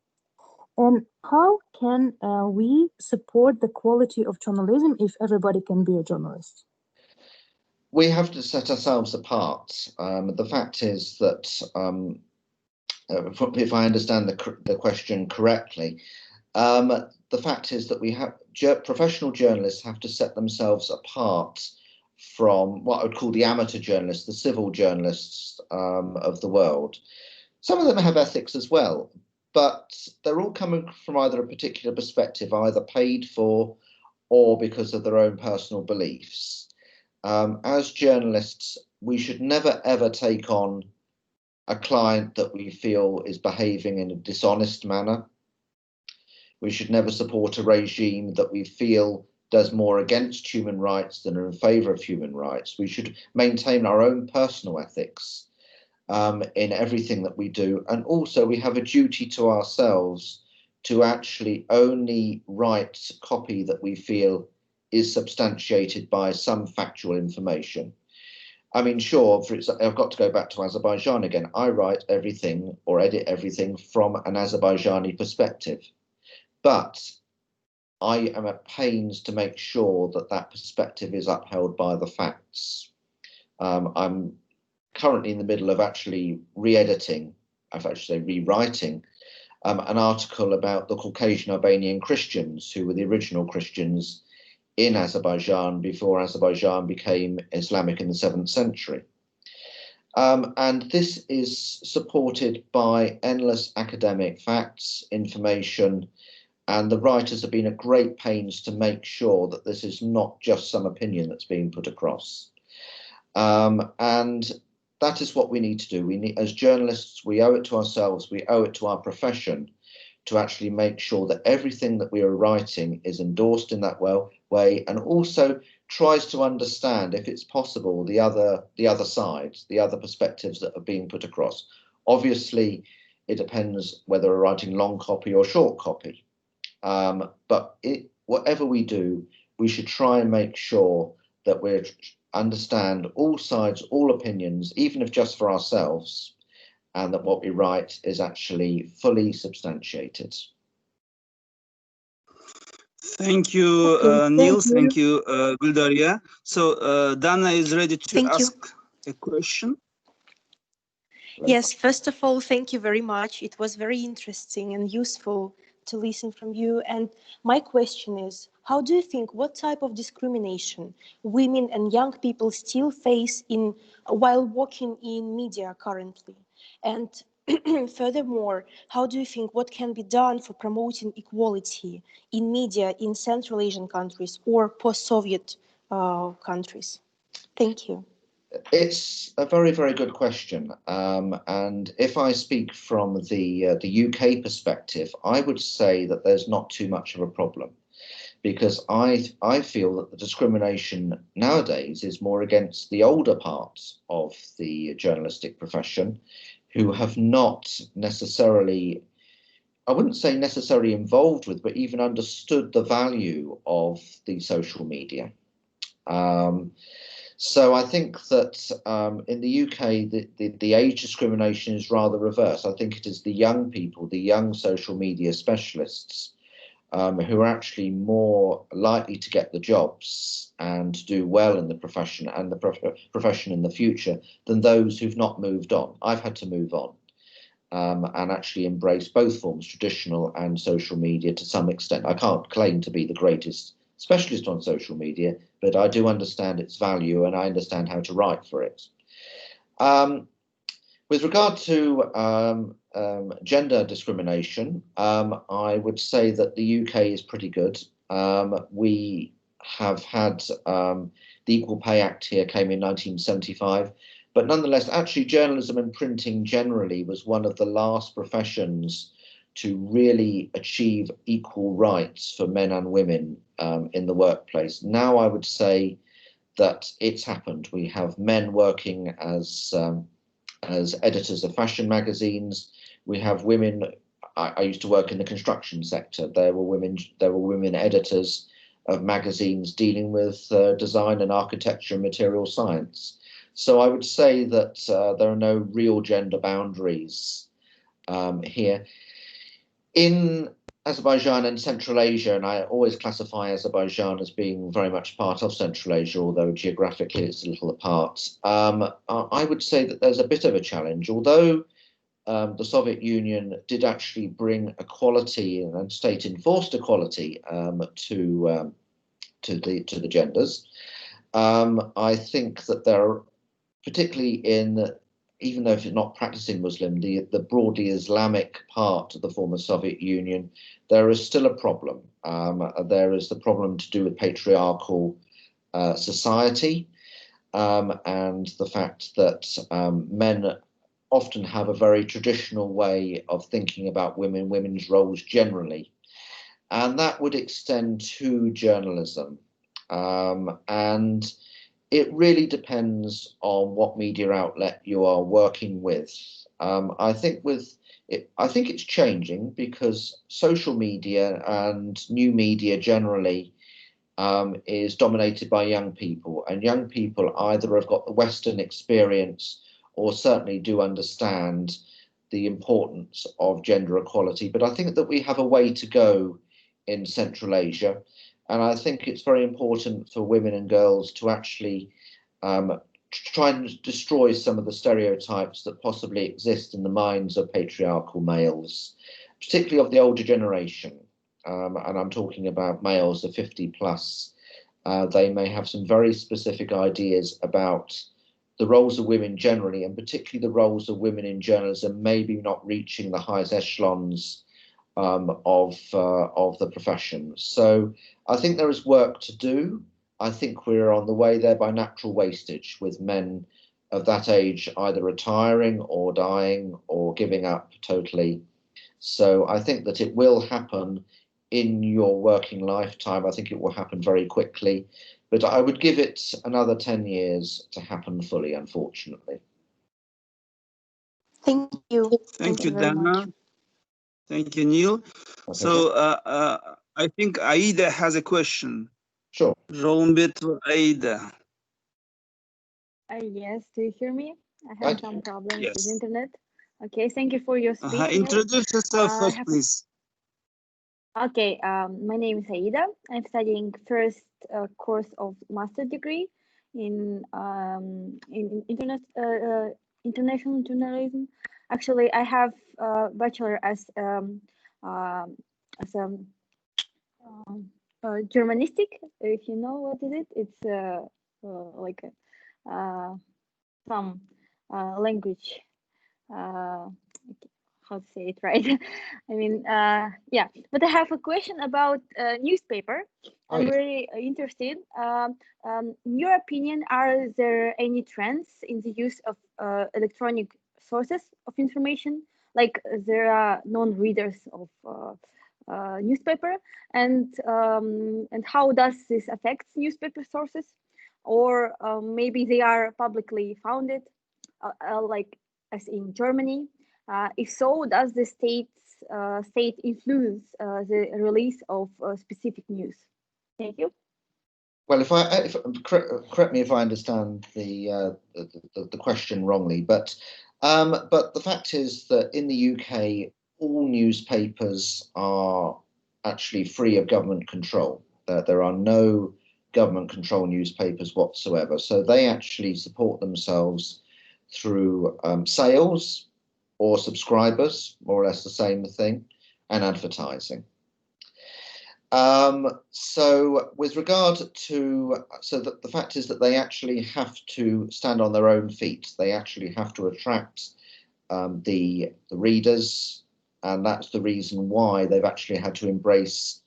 And how can we support the quality of journalism if everybody can be a journalist?
We have to set ourselves apart. The fact is that, if I understand the question correctly, the fact is that we have professional journalists have to set themselves apart from what I would call the amateur journalists, the civil journalists of the world. Some of them have ethics as well, but they're all coming from either a particular perspective, either paid for or because of their own personal beliefs. as journalists, we should never ever take on a client that we feel is behaving in a dishonest manner. We should never support a regime that we feel does more against human rights than in favour of human rights. We should maintain our own personal ethics in everything that we do. And also we have a duty to ourselves to actually only write copy that we feel is substantiated by some factual information. I mean, sure, I've got to go back to Azerbaijan again. I write everything or edit everything from an Azerbaijani perspective. But I am at pains to make sure that that perspective is upheld by the facts. I'm currently in the middle of actually re-editing, I've actually rewriting an article about the Caucasian Albanian Christians, who were the original Christians in Azerbaijan before Azerbaijan became Islamic in the 7th century. And this is supported by endless academic facts, information, and the writers have been at great pains to make sure that this is not just some opinion that's being put across. And that is what we need to do. We need, as journalists, we owe it to ourselves, we owe it to our profession to actually make sure that everything that we are writing is endorsed in that way, and also tries to understand, if it's possible, the other sides, the other perspectives that are being put across. Obviously, it depends whether we're writing long copy or short copy. But whatever we do, we should try and make sure that we understand all sides, all opinions, even if just for ourselves, and that what we write is actually fully substantiated.
Thank you, Nil. Thank you, Guldaria. So Dana is ready to ask a question.
Yes, first of all, thank you very much. It was very interesting and useful to listen from you. And my question is, how do you think, what type of discrimination women and young people still face while working in media currently? And furthermore, how do you think what can be done for promoting equality in media in Central Asian countries or post-Soviet countries? Thank you.
It's a very, very good question. And if I speak from the UK perspective, I would say that there's not too much of a problem, because I feel that the discrimination nowadays is more against the older parts of the journalistic profession, who have not necessarily, I wouldn't say necessarily involved with, but even understood the value of the social media. So I think that in the UK, the age discrimination is rather reverse. I think it is the young people, the young social media specialists, who are actually more likely to get the jobs and do well in the profession and the profession in the future than those who've not moved on. I've had to move on and actually embrace both forms, traditional and social media, to some extent. I can't claim to be the greatest specialist on social media, but I do understand its value and I understand how to write for it. With regard to gender discrimination, I would say that the UK is pretty good. We have had the Equal Pay Act here, came in 1975, but nonetheless, actually journalism and printing generally was one of the last professions to really achieve equal rights for men and women in the workplace. Now I would say that it's happened. We have men working as editors of fashion magazines. We have women. I used to work in the construction sector. There were women editors of magazines dealing with design and architecture and material science. So I would say that there are no real gender boundaries here. In Azerbaijan and Central Asia, and I always classify Azerbaijan as being very much part of Central Asia, although geographically it's a little apart, I would say that there's a bit of a challenge. Although the Soviet Union did actually bring equality and state-enforced equality to the genders, I think that there are, particularly even though if you're not practicing Muslim, the broadly Islamic part of the former Soviet Union, there is still a problem. There is the problem to do with patriarchal society. and the fact that men often have a very traditional way of thinking about women's roles generally. And that would extend to journalism. And it really depends on what media outlet you are working with. I think it's changing because social media and new media generally is dominated by young people, and young people either have got the Western experience or certainly do understand the importance of gender equality. But I think that we have a way to go in Central Asia, and I think it's very important for women and girls to actually try and destroy some of the stereotypes that possibly exist in the minds of patriarchal males, particularly of the older generation. And I'm talking about males of 50 plus. They may have some very specific ideas about the roles of women generally, and particularly the roles of women in journalism, maybe not reaching the highest echelons of the profession. So I think there is work to do. I think we're on the way there by natural wastage, with men of that age either retiring or dying or giving up totally. So I think that it will happen in your working lifetime. I think it will happen very quickly, but I would give it another 10 years to happen fully, unfortunately.
Thank you.
Thank you,
very
Dana.
much.
Thank you, Neil.
That's
So
okay.
I think Aida has a question.
Sure.
Rombit Aida.
Yes, do you hear me? I
I
had some problems with
Yes.
internet. Okay, thank you for your speech, Neil.
Introduce yourself first, please.
Okay, my name is Aida. I'm studying first course of master degree in international journalism. Actually, I have bachelor as Germanistic. If you know what is it, it's like some language. How to say it right? I mean, yeah. But I have a question about newspaper. I'm very interested. In your opinion, are there any trends in the use of electronic sources of information? Like there are non-readers of newspaper, and how does this affect newspaper sources? Or maybe they are publicly founded, like as in Germany. If so, does the state influence the release of specific news? Thank you.
Well, correct me if I understand the question wrongly, but the fact is that in the UK, all newspapers are actually free of government control. There are no government control newspapers whatsoever, so they actually support themselves through sales or subscribers, more or less the same thing, and advertising. So with regard to, the fact is that they actually have to stand on their own feet. They actually have to attract the readers, and that's the reason why they've actually had to embrace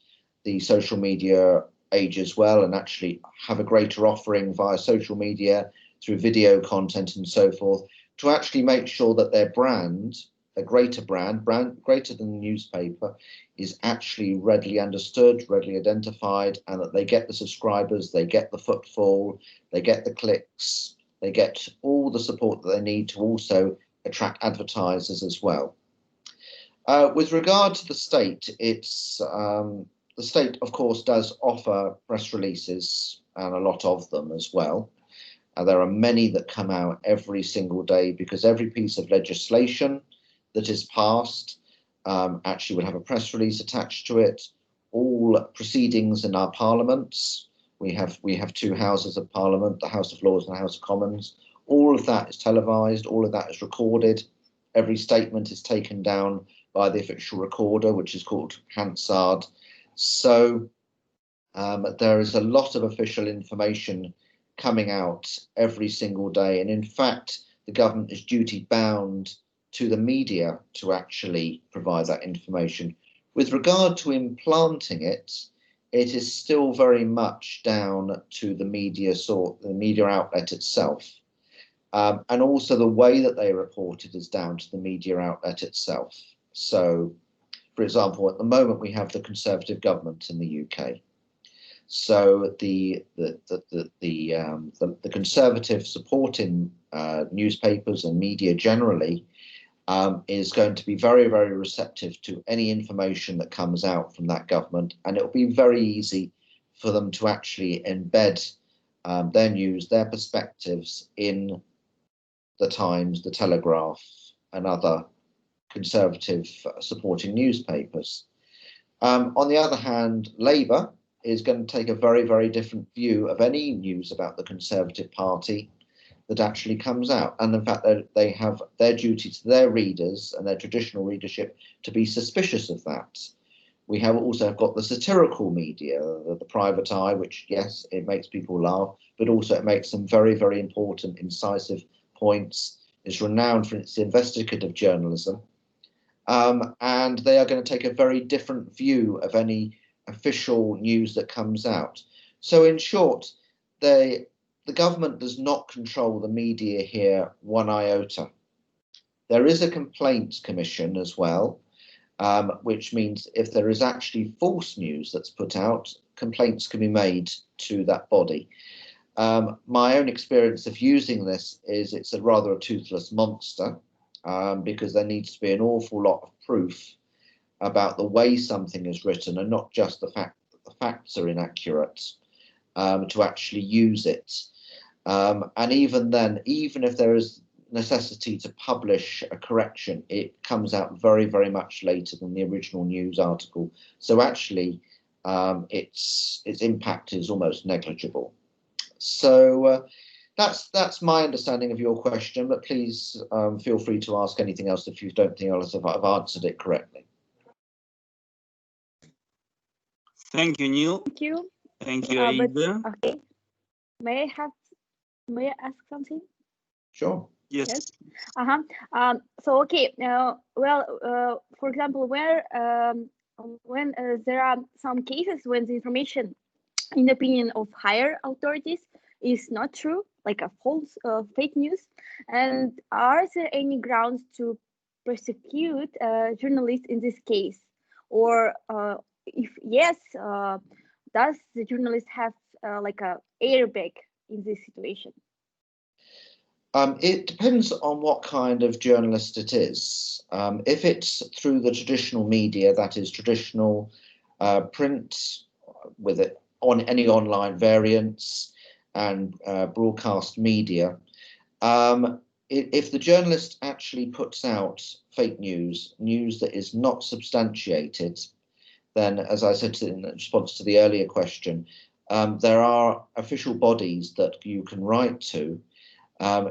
the social media age as well, and actually have a greater offering via social media through video content and so forth, to actually make sure that their brand, a greater brand greater than the newspaper, is actually readily understood, readily identified, and that they get the subscribers, they get the footfall, they get the clicks, they get all the support that they need to also attract advertisers as well. With regard to the state, it's the state, of course, does offer press releases, and a lot of them as well. There are many that come out every single day, because every piece of legislation that is passed actually would have a press release attached to it. All proceedings in our parliaments, we have two houses of parliament, the House of Lords and the House of Commons. All of that is televised, all of that is recorded. Every statement is taken down by the official recorder, which is called Hansard. So there is a lot of official information coming out every single day. And in fact, the government is duty bound to the media to actually provide that information. With regard to implanting it it is still very much down to the media outlet itself. And also the way that they report it is down to the media outlet itself. So, for example, at the moment we have the Conservative government in the UK. So the Conservative supporting newspapers and media generally is going to be very, very receptive to any information that comes out from that government, and it will be very easy for them to actually embed their news, their perspectives in the Times, the Telegraph, and other Conservative supporting newspapers. On the other hand, Labour is going to take a very, very different view of any news about the Conservative Party that actually comes out. And in fact, they have their duty to their readers and their traditional readership to be suspicious of that. We have also got the satirical media, the private eye, which, yes, it makes people laugh, but also it makes some very, very important, incisive points. It's renowned for its investigative journalism. And they are going to take a very different view of any official news that comes out. So in short, the government does not control the media here one iota. There is a complaints commission as well, which means if there is actually false news that's put out, complaints can be made to that body. My own experience of using this is it's a rather a toothless monster, because there needs to be an awful lot of proof about the way something is written, and not just the fact that the facts are inaccurate, to actually use it. And even then, even if there is necessity to publish a correction, it comes out very, very much later than the original news article. So actually, its impact is almost negligible. So that's my understanding of your question, but please feel free to ask anything else if you don't think I've answered it correctly.
Thank you, Neil.
Thank you.
Thank you, Aida.
Okay. May I ask something?
Sure.
Yes.
So okay. Well, for example, when there are some cases when the information, in the opinion of higher authorities, is not true, like a false fake news, and are there any grounds to prosecute journalists in this case, or if yes, does the journalist have like a airbag in this situation?
It depends on what kind of journalist it is. If it's through the traditional media, that is traditional print with it on any online variants and broadcast media, if the journalist actually puts out fake news that is not substantiated, then, as I said in response to the earlier question, there are official bodies that you can write to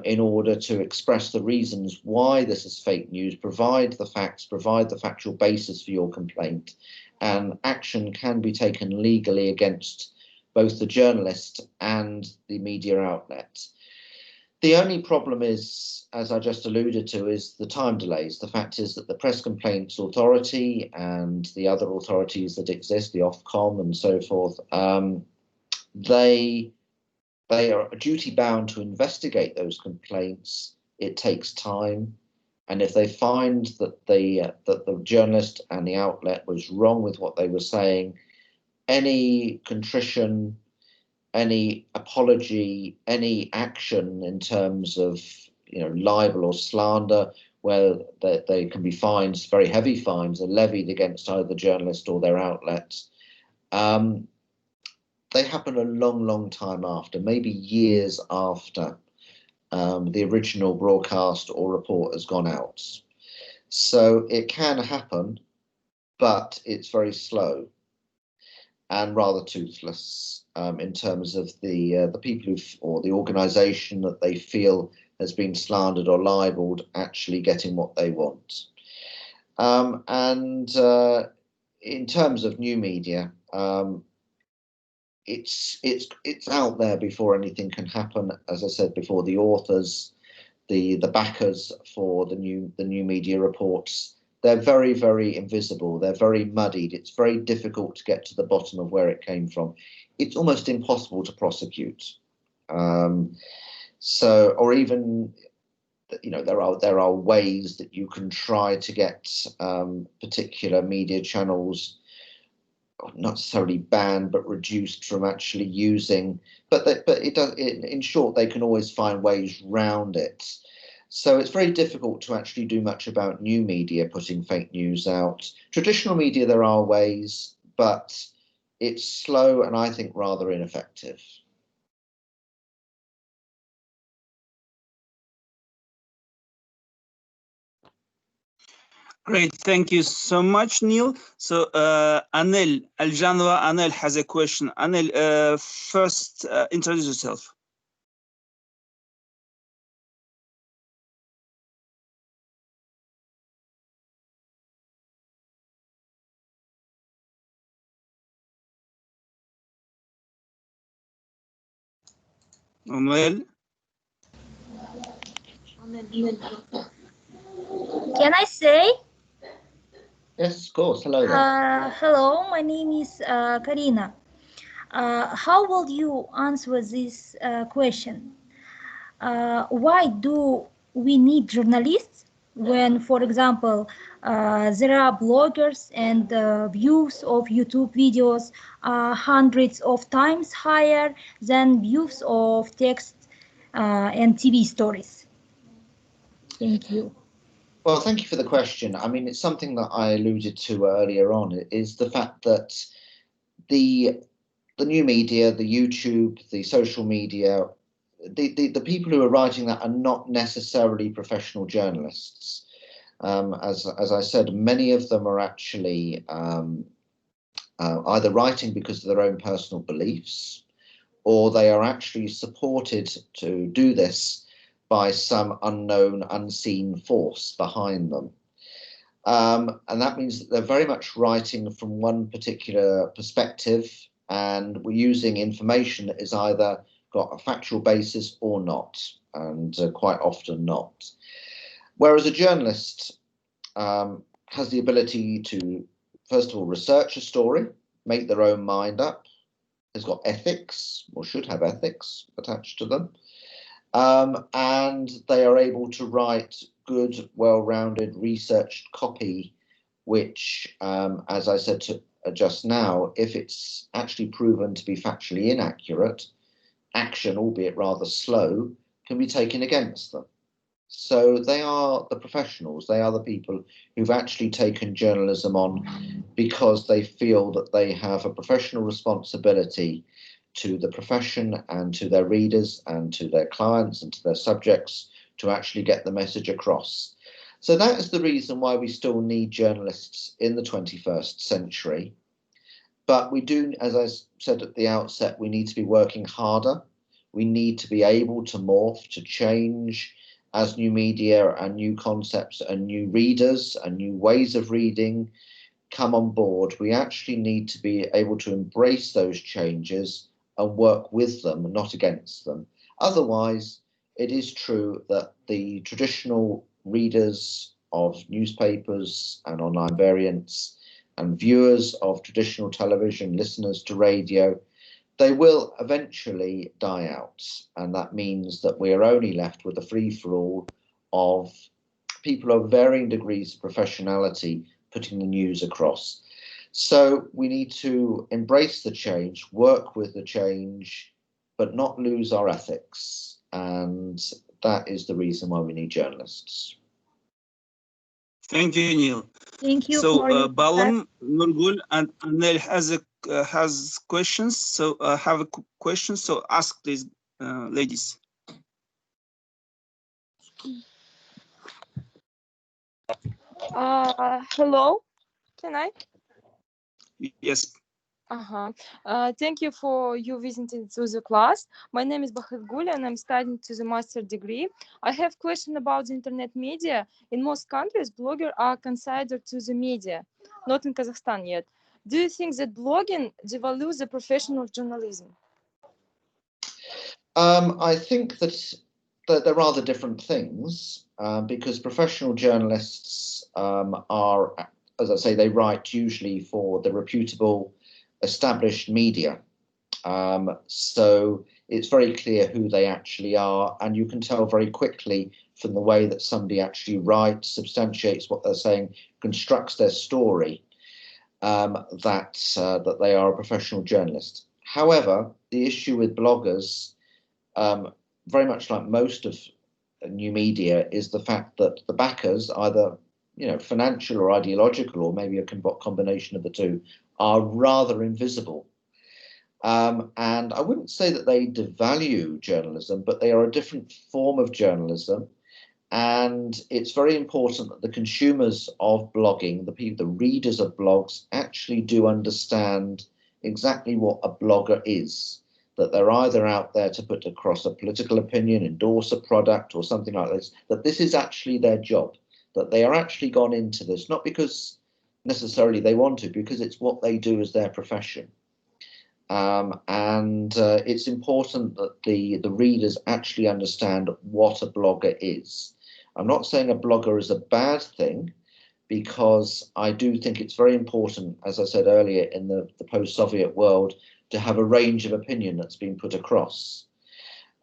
in order to express the reasons why this is fake news, provide the facts, provide the factual basis for your complaint, and action can be taken legally against both the journalist and the media outlet. The only problem is, as I just alluded to, is the time delays. The fact is that the Press Complaints Authority and the other authorities that exist, the Ofcom and so forth, they are duty bound to investigate those complaints. It takes time, and if they find that the journalist and the outlet was wrong with what they were saying, any contrition, any apology, any action in terms of libel or slander, where they can be fines, very heavy fines, are levied against either the journalist or their outlet. They happen a long, long time after, maybe years after the original broadcast or report has gone out. So it can happen, but it's very slow and rather toothless in terms of the people or the organisation that they feel has been slandered or libelled actually getting what they want. And in terms of new media, it's out there before anything can happen. As I said before, the authors, the backers for the new media reports, they're very, very invisible. They're very muddied. It's very difficult to get to the bottom of where it came from. It's almost impossible to prosecute. Or even, there are ways that you can try to get particular media channels not necessarily banned, but reduced from actually using. In short, they can always find ways round it. So it's very difficult to actually do much about new media putting fake news out. Traditional media, there are ways, but it's slow and I think rather ineffective.
Great, thank you so much, Neil. So Anel Aljanova, Anel has a question. Anel, first introduce yourself. Anel.
Can I say?
Yes, of course. Hello there.
Hello, my name is Karina. How will you answer this question? Why do we need journalists when, for example, there are bloggers and views of YouTube videos are hundreds of times higher than views of text and TV stories? Thank you.
Well, thank you for the question. I mean, it's something that I alluded to earlier on, is the fact that the new media, the YouTube, the social media, the people who are writing that are not necessarily professional journalists. As I said, many of them are actually either writing because of their own personal beliefs, or they are actually supported to do this by some unknown, unseen force behind them. And that means that they're very much writing from one particular perspective, and we're using information that is either got a factual basis or not, and quite often not. Whereas a journalist has the ability to, first of all, research a story, make their own mind up, has got ethics, or should have ethics attached to them, and they are able to write good, well-rounded, researched copy, which, as I said just now, if it's actually proven to be factually inaccurate, action, albeit rather slow, can be taken against them. So they are the professionals, they are the people who've actually taken journalism on because they feel that they have a professional responsibility to the profession and to their readers and to their clients and to their subjects to actually get the message across. So that is the reason why we still need journalists in the 21st century. But we do, as I said at the outset, we need to be working harder. We need to be able to morph, to change as new media and new concepts and new readers and new ways of reading come on board. We actually need to be able to embrace those changes and work with them, not against them. Otherwise, it is true that the traditional readers of newspapers and online variants and viewers of traditional television, listeners to radio, they will eventually die out. And that means that we are only left with a free-for-all of people of varying degrees of professionality putting the news across. So we need to embrace the change, work with the change, but not lose our ethics. And that is the reason why we need journalists.
Thank you, Neil.
Thank you.
So Balam, Nurgul, and Anel has questions. So have a question. So ask, please, ladies.
Hello, can I?
Yes.
Thank you for you visiting to the class. My name is Bahet Guli and I'm studying to the master degree. I have a question about the internet media. In most countries, bloggers are considered to the media, not in Kazakhstan yet. Do you think that blogging devalues the profession of journalism?
I think that they're rather different things, because professional journalists are, as I say, they write usually for the reputable established media. So it's very clear who they actually are, and you can tell very quickly from the way that somebody actually writes, substantiates what they're saying, constructs their story, that they are a professional journalist. However, the issue with bloggers, very much like most of new media, is the fact that the backers, either financial or ideological, or maybe a combination of the two, are rather invisible. And I wouldn't say that they devalue journalism, but they are a different form of journalism. And it's very important that the consumers of blogging, the readers of blogs, actually do understand exactly what a blogger is. That they're either out there to put across a political opinion, endorse a product or something like this, that this is actually their job, that they are actually gone into this, not because necessarily they want to, because it's what they do as their profession. And it's important that the readers actually understand what a blogger is. I'm not saying a blogger is a bad thing, because I do think it's very important, as I said earlier, in the post-Soviet world, to have a range of opinion that's been put across.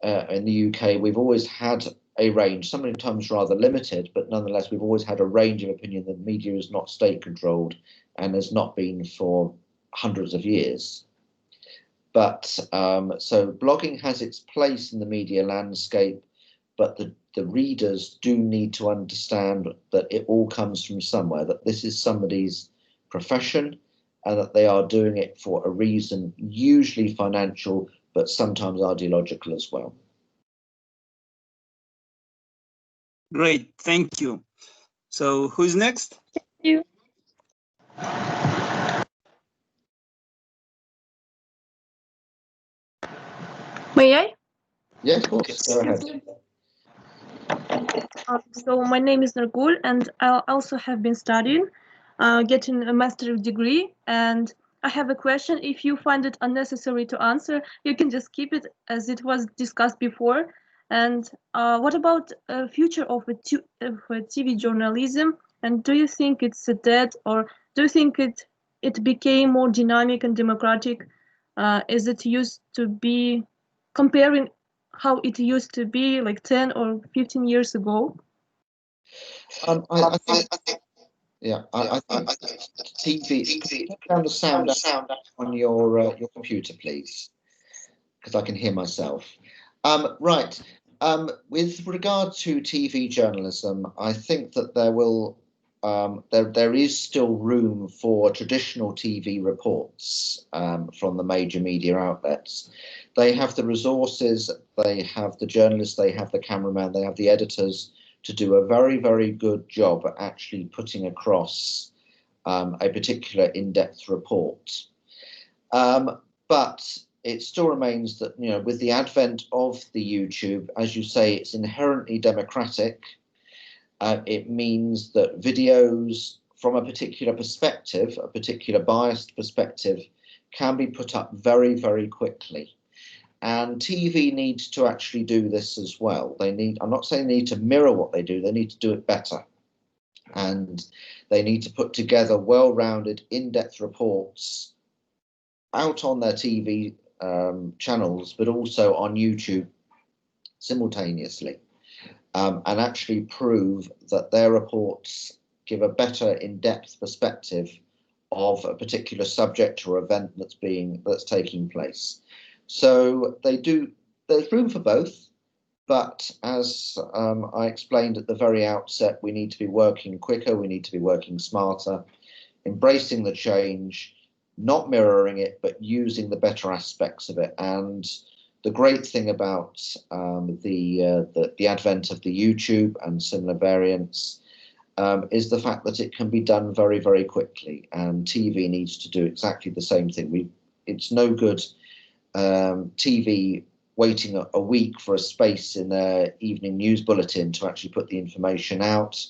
In the UK, we've always had a range, sometimes rather limited, but nonetheless, we've always had a range of opinion. The media is not state-controlled and has not been for hundreds of years. But so blogging has its place in the media landscape, but the readers do need to understand that it all comes from somewhere, that this is somebody's profession, and that they are doing it for a reason, usually financial, but sometimes ideological as well.
Great, thank you. So who's next?
Thank you.
May I?
Yes, of course, go ahead.
So my name is Nargul, and I also have been studying, getting a master's degree, and I have a question. If you find it unnecessary to answer, you can just keep it, as it was discussed before. And what about the future of TV journalism? And do you think it's dead, or do you think it became more dynamic and democratic as it used to be, comparing how it used to be like 10 or 15 years ago?
I think TV. Put down the sound on your computer, please, because I can hear myself. Right. With regard to TV journalism, I think that there will there is still room for traditional TV reports from the major media outlets. They have the resources, they have the journalists, they have the cameraman, they have the editors to do a very, very good job at actually putting across a particular in-depth report. But it still remains that, with the advent of the YouTube, as you say, it's inherently democratic. It means that videos from a particular perspective, a particular biased perspective, can be put up very, very quickly. And TV needs to actually do this as well. I'm not saying they need to mirror what they do, they need to do it better. And they need to put together well-rounded, in-depth reports out on their TV channels, but also on YouTube simultaneously, and actually prove that their reports give a better in-depth perspective of a particular subject or event that's taking place. So there's room for both, but as I explained at the very outset, we need to be working quicker, we need to be working smarter, embracing the change, not mirroring it, but using the better aspects of it. And the great thing about the advent of the YouTube and similar variants is the fact that it can be done very, very quickly, and TV needs to do exactly the same thing. It's no good TV waiting a week for a space in their evening news bulletin to actually put the information out,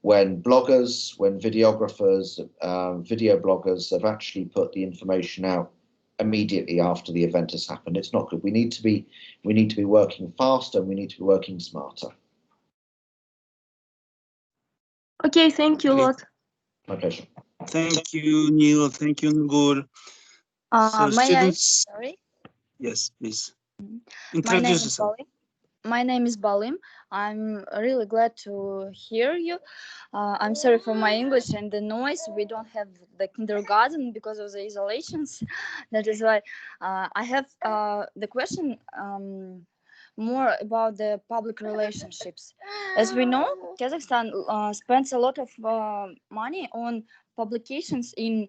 when bloggers, when videographers, video bloggers have actually put the information out immediately after the event has happened. It's not good. We need to be working faster, and we need to be working smarter.
Okay, thank you a lot.
My pleasure.
Thank you, Neil. Thank you, Ngur. So students,
sorry.
yes, please.
My name
Introduce
is
yourself.
Balim. My name is Balim. I'm really glad to hear you. I'm sorry for my English and the noise. We don't have the kindergarten because of the isolations. That is why I have the question more about the public relationships. As we know, Kazakhstan spends a lot of money on publications in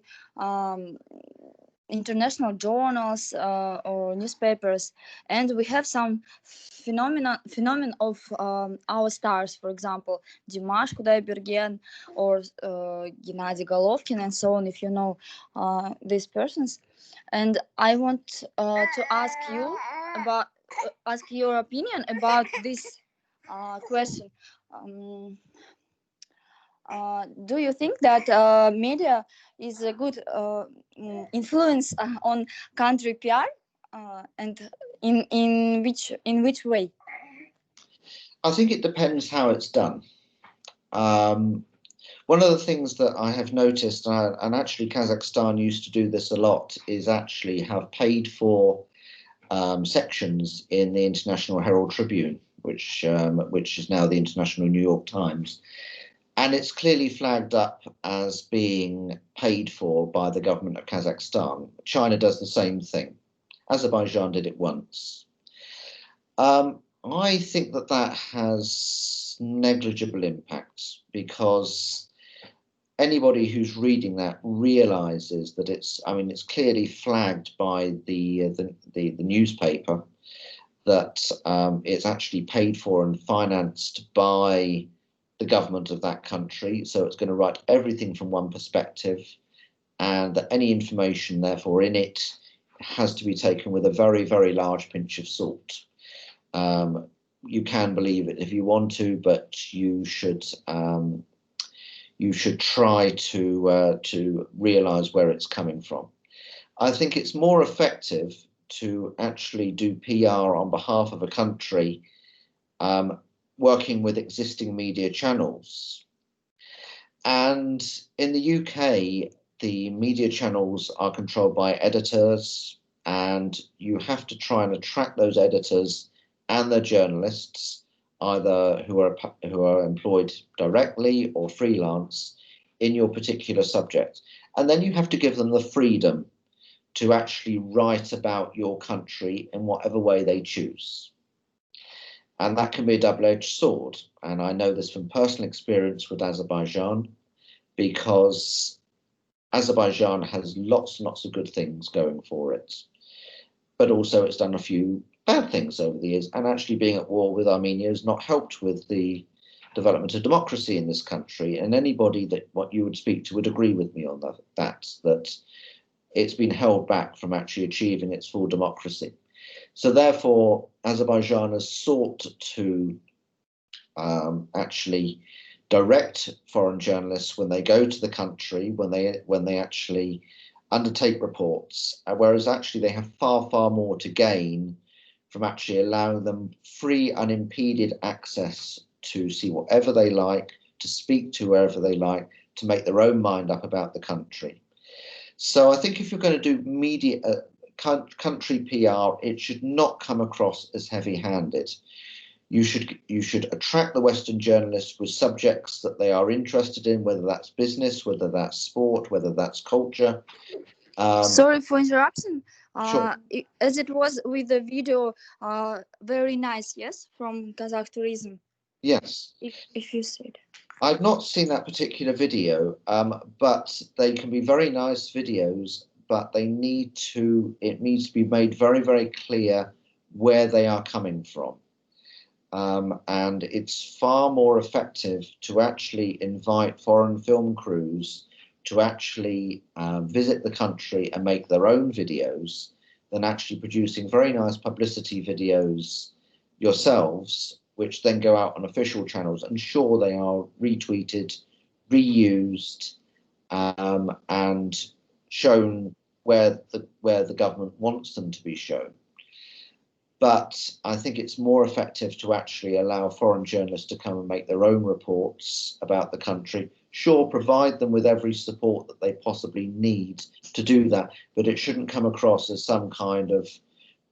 international journals or newspapers, and we have some phenomenon of our stars, for example, Dimash Kudaibergen or Gennady Golovkin and so on, if you know these persons. And I want to ask you about ask your opinion about this question. Do you think that media is a good influence on country PR, and in which way?
I think it depends how it's done. One of the things that I have noticed, and actually Kazakhstan used to do this a lot, is actually have paid for sections in the International Herald Tribune, which is now the International New York Times. And it's clearly flagged up as being paid for by the government of Kazakhstan. China does the same thing. Azerbaijan did it once. I think that has negligible impact, because anybody who's reading that realizes that it's clearly flagged by the newspaper that it's actually paid for and financed by the government of that country. So it's going to write everything from one perspective, and that any information therefore in it has to be taken with a very, very large pinch of salt. You can believe it if you want to, but you should try to realize where it's coming from. I think it's more effective to actually do PR on behalf of a country, working with existing media channels. And in the UK, the media channels are controlled by editors, and you have to try and attract those editors and their journalists, either who are employed directly or freelance, in your particular subject. And then you have to give them the freedom to actually write about your country in whatever way they choose. And that can be a double-edged sword. And I know this from personal experience with Azerbaijan, because Azerbaijan has lots and lots of good things going for it. But also it's done a few bad things over the years, and actually being at war with Armenia has not helped with the development of democracy in this country. And anybody that what you would speak to would agree with me on that it's been held back from actually achieving its full democracy. So therefore, Azerbaijan has sought to actually direct foreign journalists when they go to the country, when they actually undertake reports, whereas actually they have far, far more to gain from actually allowing them free, unimpeded access to see whatever they like, to speak to wherever they like, to make their own mind up about the country. So I think if you're going to do media, country PR, it should not come across as heavy-handed. You should attract the Western journalists with subjects that they are interested in, whether that's business, whether that's sport, whether that's culture.
Sorry for interruption.
Sure.
As it was with the video, very nice, yes, from Kazakh tourism.
Yes.
If you said.
I've not seen that particular video, but they can be very nice videos, but it needs to be made very, very clear where they are coming from. And it's far more effective to actually invite foreign film crews to actually visit the country and make their own videos than actually producing very nice publicity videos yourselves, which then go out on official channels, and sure, they are retweeted, reused, and shown where the government wants them to be shown. But I think it's more effective to actually allow foreign journalists to come and make their own reports about the country. Sure, provide them with every support that they possibly need to do that, but it shouldn't come across as some kind of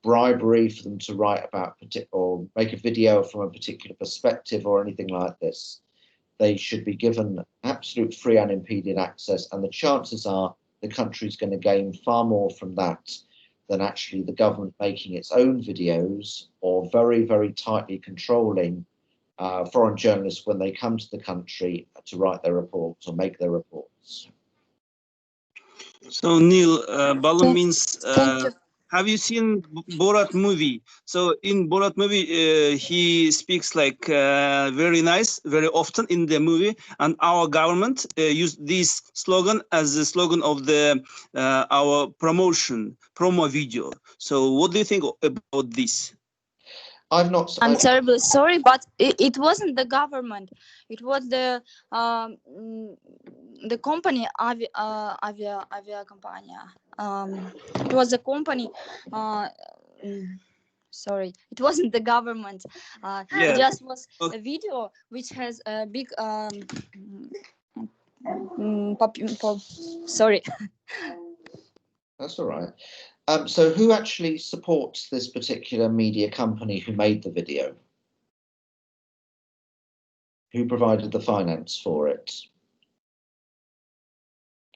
bribery for them to write about or make a video from a particular perspective or anything like this. They should be given absolute free unimpeded access, and the chances are the country's going to gain far more from that than actually the government making its own videos or very, very tightly controlling foreign journalists when they come to the country to write their reports or make their reports.
So Nil, Balım means
Thank you.
have you seen Borat movie? So in Borat movie, he speaks like very nice, very often in the movie, and our government used this slogan as the slogan of the our promo video. So what do you think about this?
I'm terribly sorry, but it wasn't the government. It was the company avia company. It was a company. Sorry, it wasn't the government. It just was a video which has a big sorry.
That's all right. So who actually supports this particular media company who made the video? Who provided the finance for it?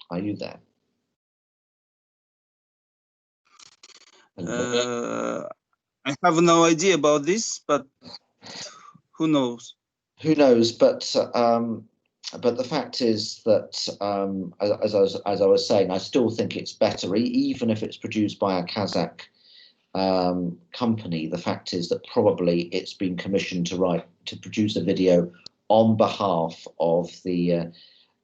Are you there?
I have no idea about this, but who knows?
Who knows? But the fact is that, as I was saying, I still think it's better, even if it's produced by a Kazakh company. The fact is that probably it's been commissioned to produce a video on behalf of the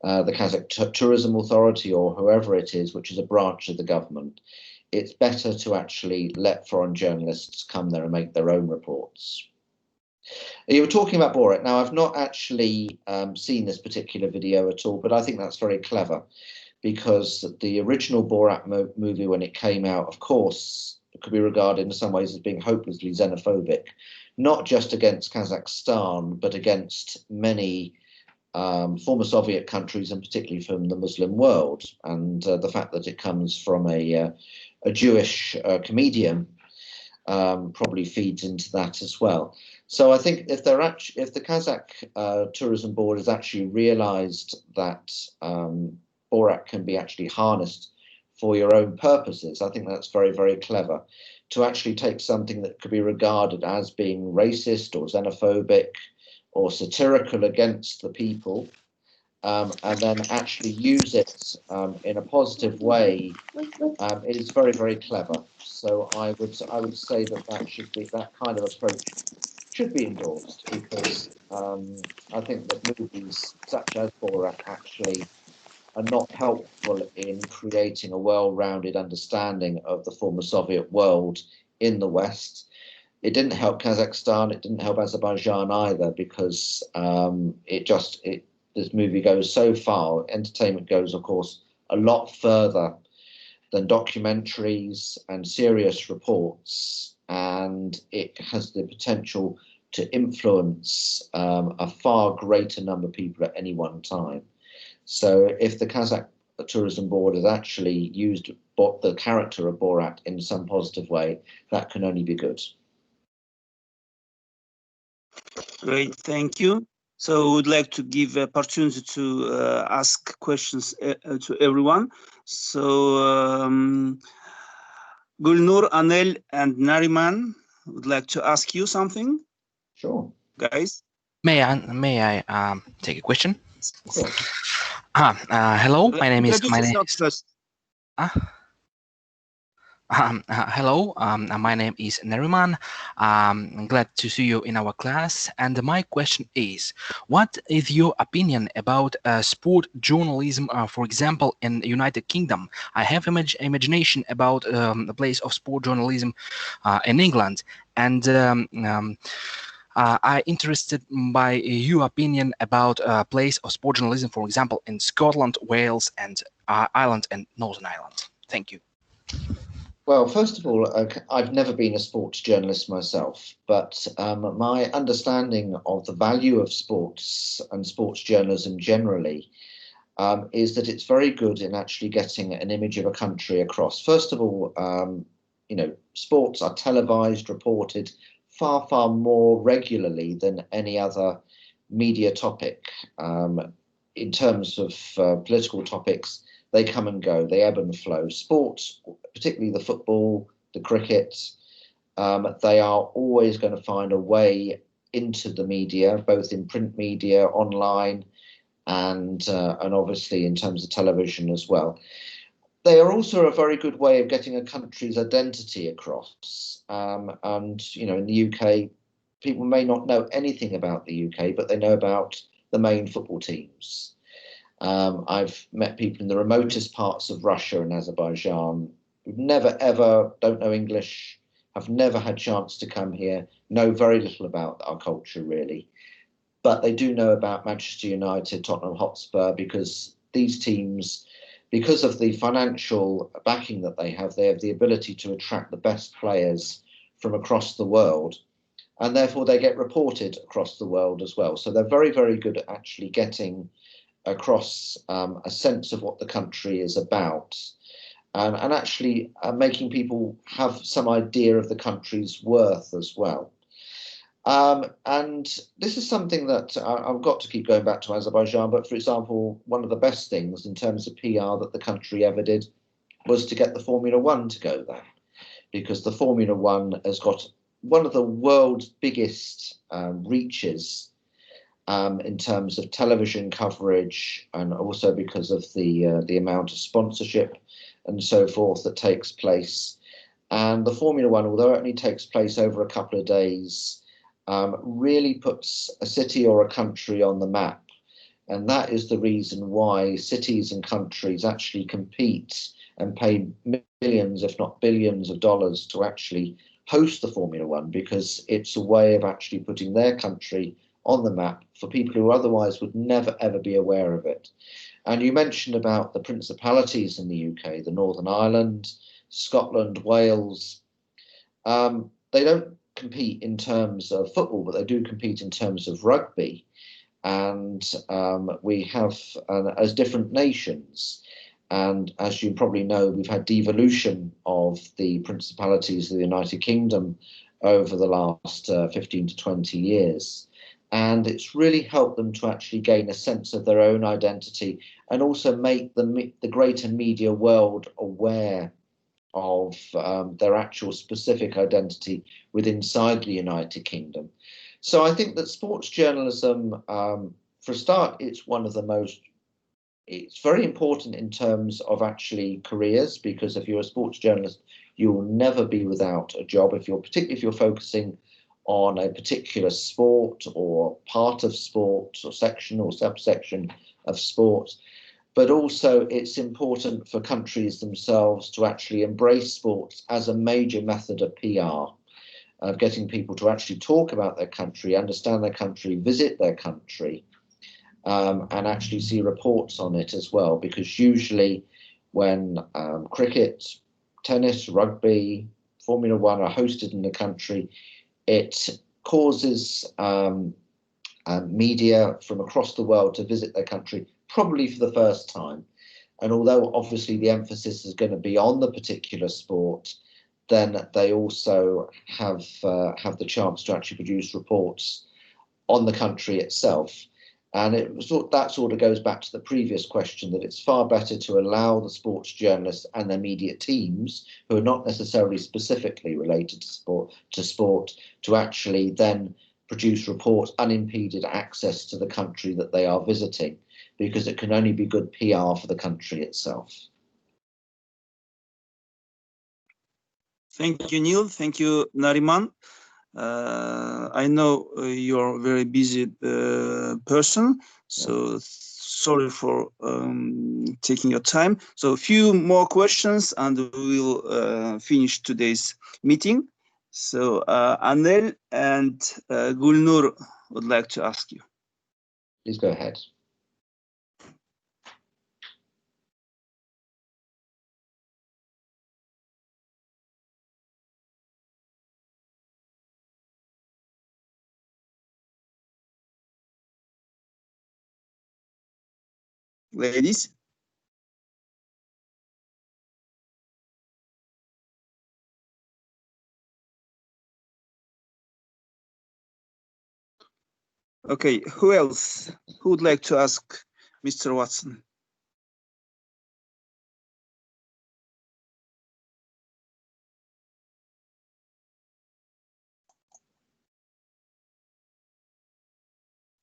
Kazakh Tourism Authority or whoever it is, which is a branch of the government. It's better to actually let foreign journalists come there and make their own reports. You were talking about Borat. Now, I've not actually seen this particular video at all, but I think that's very clever because the original Borat movie, when it came out, of course, it could be regarded in some ways as being hopelessly xenophobic, not just against Kazakhstan, but against many former Soviet countries, and particularly from the Muslim world. And the fact that it comes from a Jewish comedian probably feeds into that as well. So I think if the Kazakh Tourism Board has actually realised that Borat can be actually harnessed for your own purposes, I think that's very, very clever. To actually take something that could be regarded as being racist or xenophobic or satirical against the people, and then actually use it in a positive way, is very, very clever. So I would say that kind of approach should be endorsed, because I think that movies such as Borat actually are not helpful in creating a well-rounded understanding of the former Soviet world in the West. It didn't help Kazakhstan, it didn't help Azerbaijan either, because this movie goes so far. Entertainment goes, of course, a lot further than documentaries and serious reports, and it has the potential to influence a far greater number of people at any one time. So if the Kazakh Tourism Board has actually used the character of Borat in some positive way, that can only be good.
Great, thank you. So we would like to give opportunity to ask questions to everyone. So Gulnur, Anel, and Nariman would like to ask you something.
Sure.
Guys.
May I take a question? Sure. Hello, my name is. Hello, my name is Nariman. I'm glad to see you in our class. And my question is, what is your opinion about sport journalism, for example, in the United Kingdom? I have imagination about the place of sport journalism in England. And I'm interested by your opinion about place of sport journalism, for example, in Scotland, Wales, and Ireland and Northern Ireland. Thank you.
Well, first of all, I've never been a sports journalist myself, but my understanding of the value of sports and sports journalism generally is that it's very good in actually getting an image of a country across. First of all, you know, sports are televised, reported far, far more regularly than any other media topic. In terms of political topics, they come and go, they ebb and flow. Sports, particularly the football, the cricket, they are always going to find a way into the media, both in print media, online, and obviously in terms of television as well. They are also a very good way of getting a country's identity across. And, you know, in the UK, people may not know anything about the UK, but they know about the main football teams. I've met people in the remotest parts of Russia and Azerbaijan who've never, ever, don't know English, have never had chance to come here, know very little about our culture, really. But they do know about Manchester United, Tottenham Hotspur, because these teams, because of the financial backing that they have the ability to attract the best players from across the world, and therefore they get reported across the world as well. So they're very, very good at actually getting across a sense of what the country is about, and actually making people have some idea of the country's worth as well. And this is something that I've got to keep going back to Azerbaijan, but for example, one of the best things in terms of PR that the country ever did was to get the Formula One to go there, because the Formula One has got one of the world's biggest reaches in terms of television coverage, and also because of the amount of sponsorship and so forth that takes place. And the Formula One, although it only takes place over a couple of days, really puts a city or a country on the map. And that is the reason why cities and countries actually compete and pay millions, if not billions of dollars to actually host the Formula One, because it's a way of actually putting their country on the map for people who otherwise would never, ever be aware of it. And you mentioned about the principalities in the UK, the Northern Ireland, Scotland, Wales. They don't compete in terms of football, but they do compete in terms of rugby. And we have, as different nations, and as you probably know, we've had devolution of the principalities of the United Kingdom over the last 15 to 20 years. And it's really helped them to actually gain a sense of their own identity, and also make the greater media world aware of their actual specific identity within inside the United Kingdom. So I think that sports journalism, for a start, it's one of the most, it's very important in terms of actually careers, because if you're a sports journalist, you will never be without a job, particularly if you're focusing on a particular sport or part of sport or section or subsection of sport. But also it's important for countries themselves to actually embrace sports as a major method of PR, of getting people to actually talk about their country, understand their country, visit their country, and actually see reports on it as well. Because usually when cricket, tennis, rugby, Formula One are hosted in the country, it causes media from across the world to visit their country, probably for the first time. And although obviously the emphasis is going to be on the particular sport, then they also have the chance to actually produce reports on the country itself. And that sort of goes back to the previous question, that it's far better to allow the sports journalists and their media teams, who are not necessarily specifically related to sport, to actually then produce reports, unimpeded access to the country that they are visiting, because it can only be good PR for the country itself.
Thank you, Neil. Thank you, Nariman. I know you're a very busy person, so sorry for taking your time. So a few more questions and we'll finish today's meeting. So Anel and Gulnur would like to ask you.
Please go ahead.
ladies? Okay, who else? Who would like to ask Mr. Watson?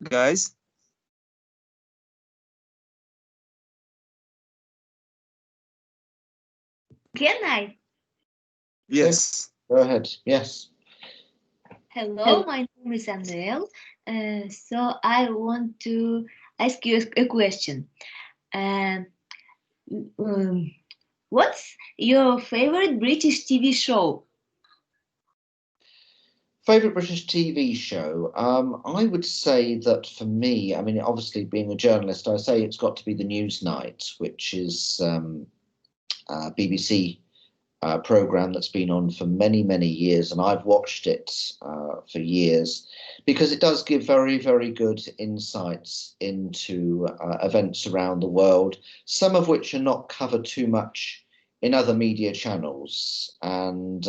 Guys?
Can I?
Yes.
Go ahead. Yes.
Hello, my name is Anel. So I want to ask you a question. What's your favorite British TV show?
Favorite British TV show? I would say that for me, I mean, obviously being a journalist, I say it's got to be the Newsnight, which is a BBC program that's been on for many, many years, and I've watched it for years because it does give very, very good insights into events around the world, some of which are not covered too much in other media channels. And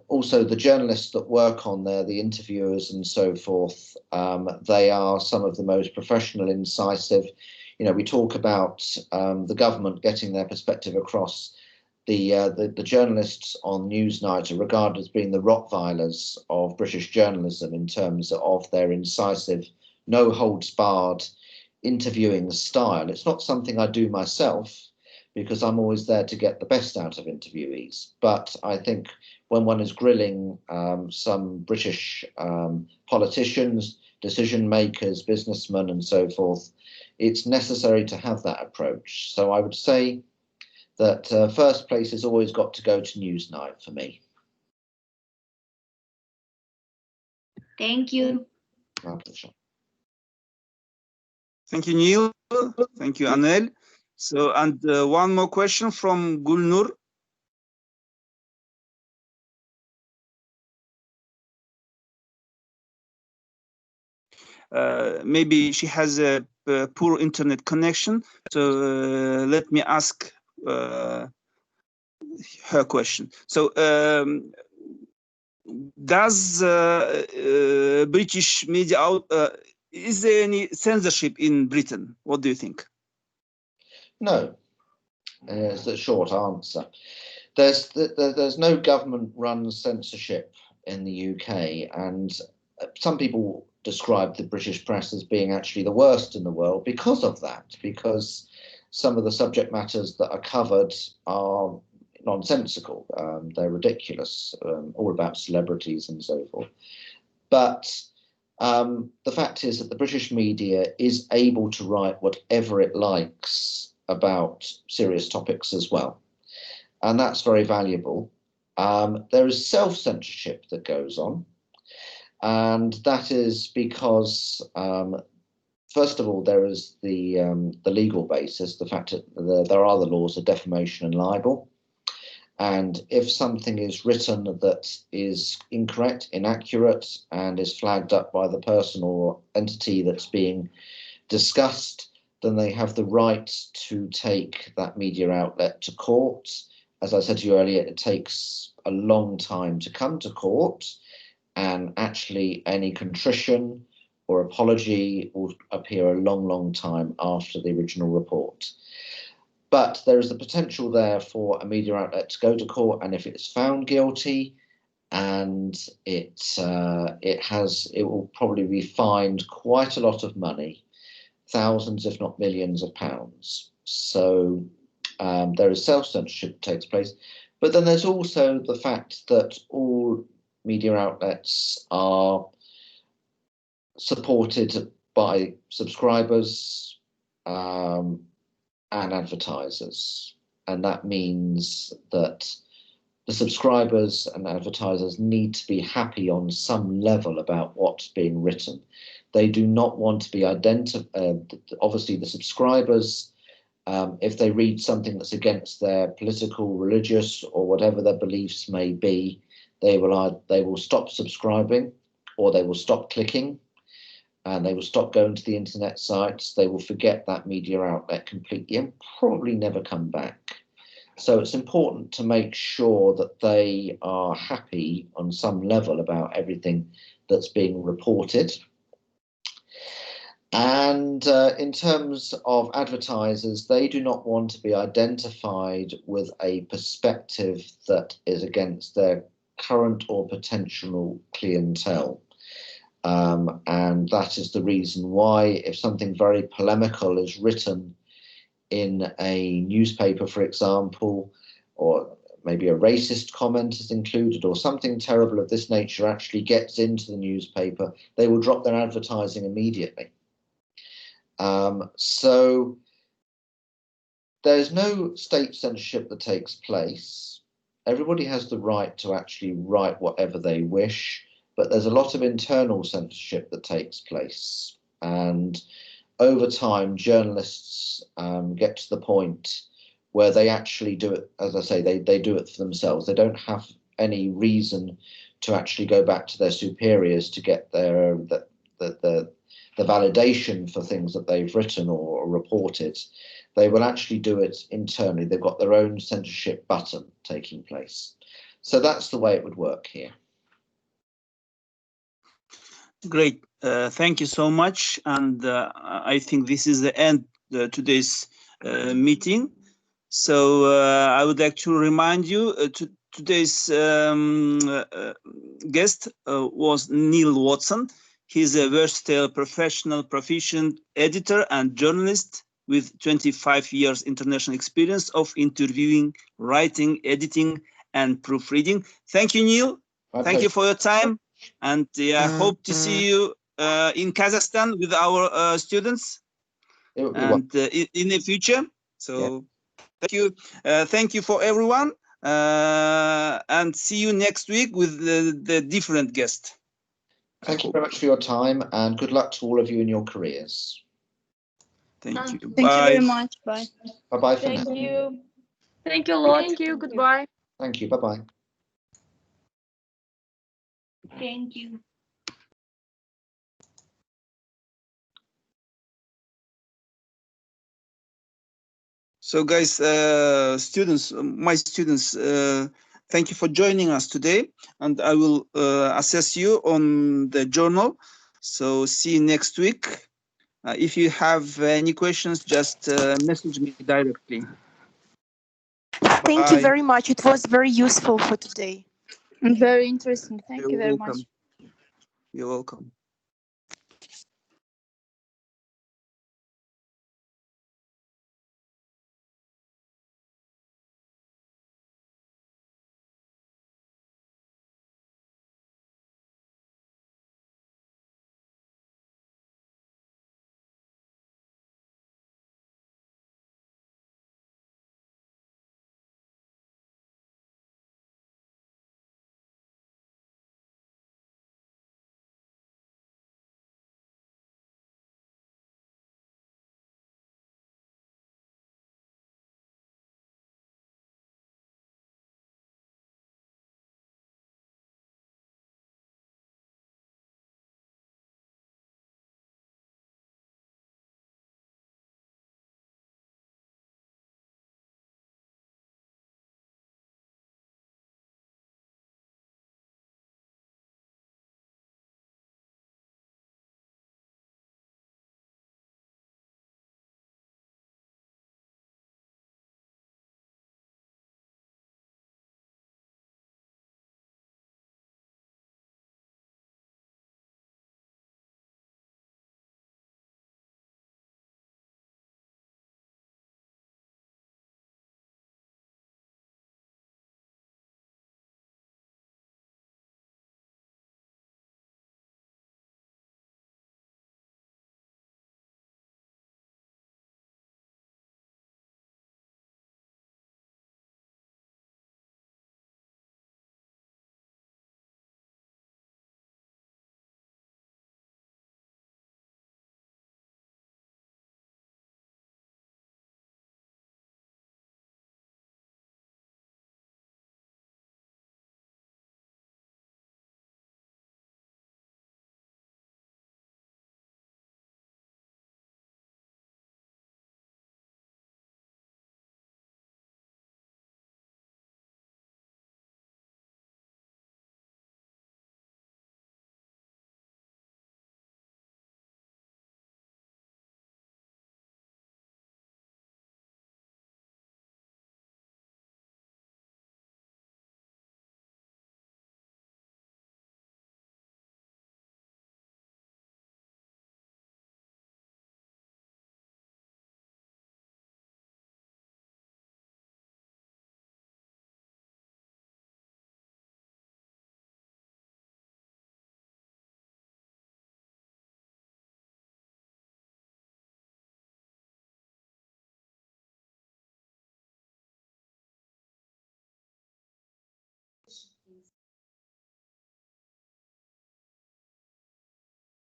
also the journalists that work on there, the interviewers and so forth, they are some of the most professional, incisive. You know, we talk about the government getting their perspective across. The journalists on Newsnight are regarded as being the Rottweilers of British journalism in terms of their incisive, no holds barred interviewing style. It's not something I do myself because I'm always there to get the best out of interviewees. But I think when one is grilling some British politicians, decision makers, businessmen and so forth, it's necessary to have that approach. So I would say that first place has always got to go to Newsnight for me.
Thank you.
My pleasure.
Thank you, Neil. Thank you, Anel. So, and one more question from Gulnur. Maybe she has a poor internet connection. So let me ask her question. So does British media out, is there any censorship in Britain? What do you think?
No, is the short answer. There's no government-run censorship in the UK, and some people describe the British press as being actually the worst in the world because of that, because some of the subject matters that are covered are nonsensical. They're ridiculous, all about celebrities and so forth. But the fact is that the British media is able to write whatever it likes about serious topics as well. And that's very valuable. There is self-censorship that goes on. And that is because, first of all, there is the legal basis, the fact that there are the laws of defamation and libel. And if something is written that is incorrect, inaccurate, and is flagged up by the person or entity that's being discussed, then they have the right to take that media outlet to court. As I said to you earlier, it takes a long time to come to court, and actually any contrition or apology will appear a long, long time after the original report. But there is the potential there for a media outlet to go to court, and if it's found guilty, and it will probably be fined quite a lot of money, thousands if not millions of pounds. So there is self-censorship that takes place, but then there's also the fact that all media outlets are supported by subscribers and advertisers, and that means that the subscribers and advertisers need to be happy on some level about what's being written. They do not want to be obviously the subscribers, if they read something that's against their political, religious, or whatever their beliefs may be, they will stop subscribing or they will stop clicking. and they will stop going to the internet sites. They will forget that media outlet completely and probably never come back. So it's important to make sure that they are happy on some level about everything that's being reported. And in terms of advertisers, they do not want to be identified with a perspective that is against their current or potential clientele. And that is the reason why, if something very polemical is written in a newspaper, for example, or maybe a racist comment is included, or something terrible of this nature actually gets into the newspaper, they will drop their advertising immediately. So there's no state censorship that takes place. Everybody has the right to actually write whatever they wish, but there's a lot of internal censorship that takes place. And over time, journalists get to the point where they actually do it, as I say, they do it for themselves. They don't have any reason to actually go back to their superiors to get their the validation for things that they've written or reported. They will actually do it internally. They've got their own censorship button taking place. So that's the way it would work here.
Great. Thank you so much. And I think this is the end of today's meeting. So I would like to remind you, today's guest was Nil Watson. He's a versatile professional, proficient editor and journalist with 25 years international experience of interviewing, writing, editing, and proofreading. Thank you, Nil. Thank you for your time. And hope to see you in Kazakhstan with our students and in the future. So thank you for everyone, and see you next week with the different guest.
Thank you very much for your time, and good luck to all of you in your careers.
Thank you.
Thank you very much. Bye.
Bye-bye for now.
Thank you.
Thank you a lot.
Thank you. Goodbye.
Thank you. Bye-bye.
Thank you.
So guys, students, my students, thank you for joining us today, and I will assess you on the journal. So see you next week. If you have any questions, just message me directly.
Thank you very much. It was very useful for today.
Very interesting. Thank you very much.
You're welcome.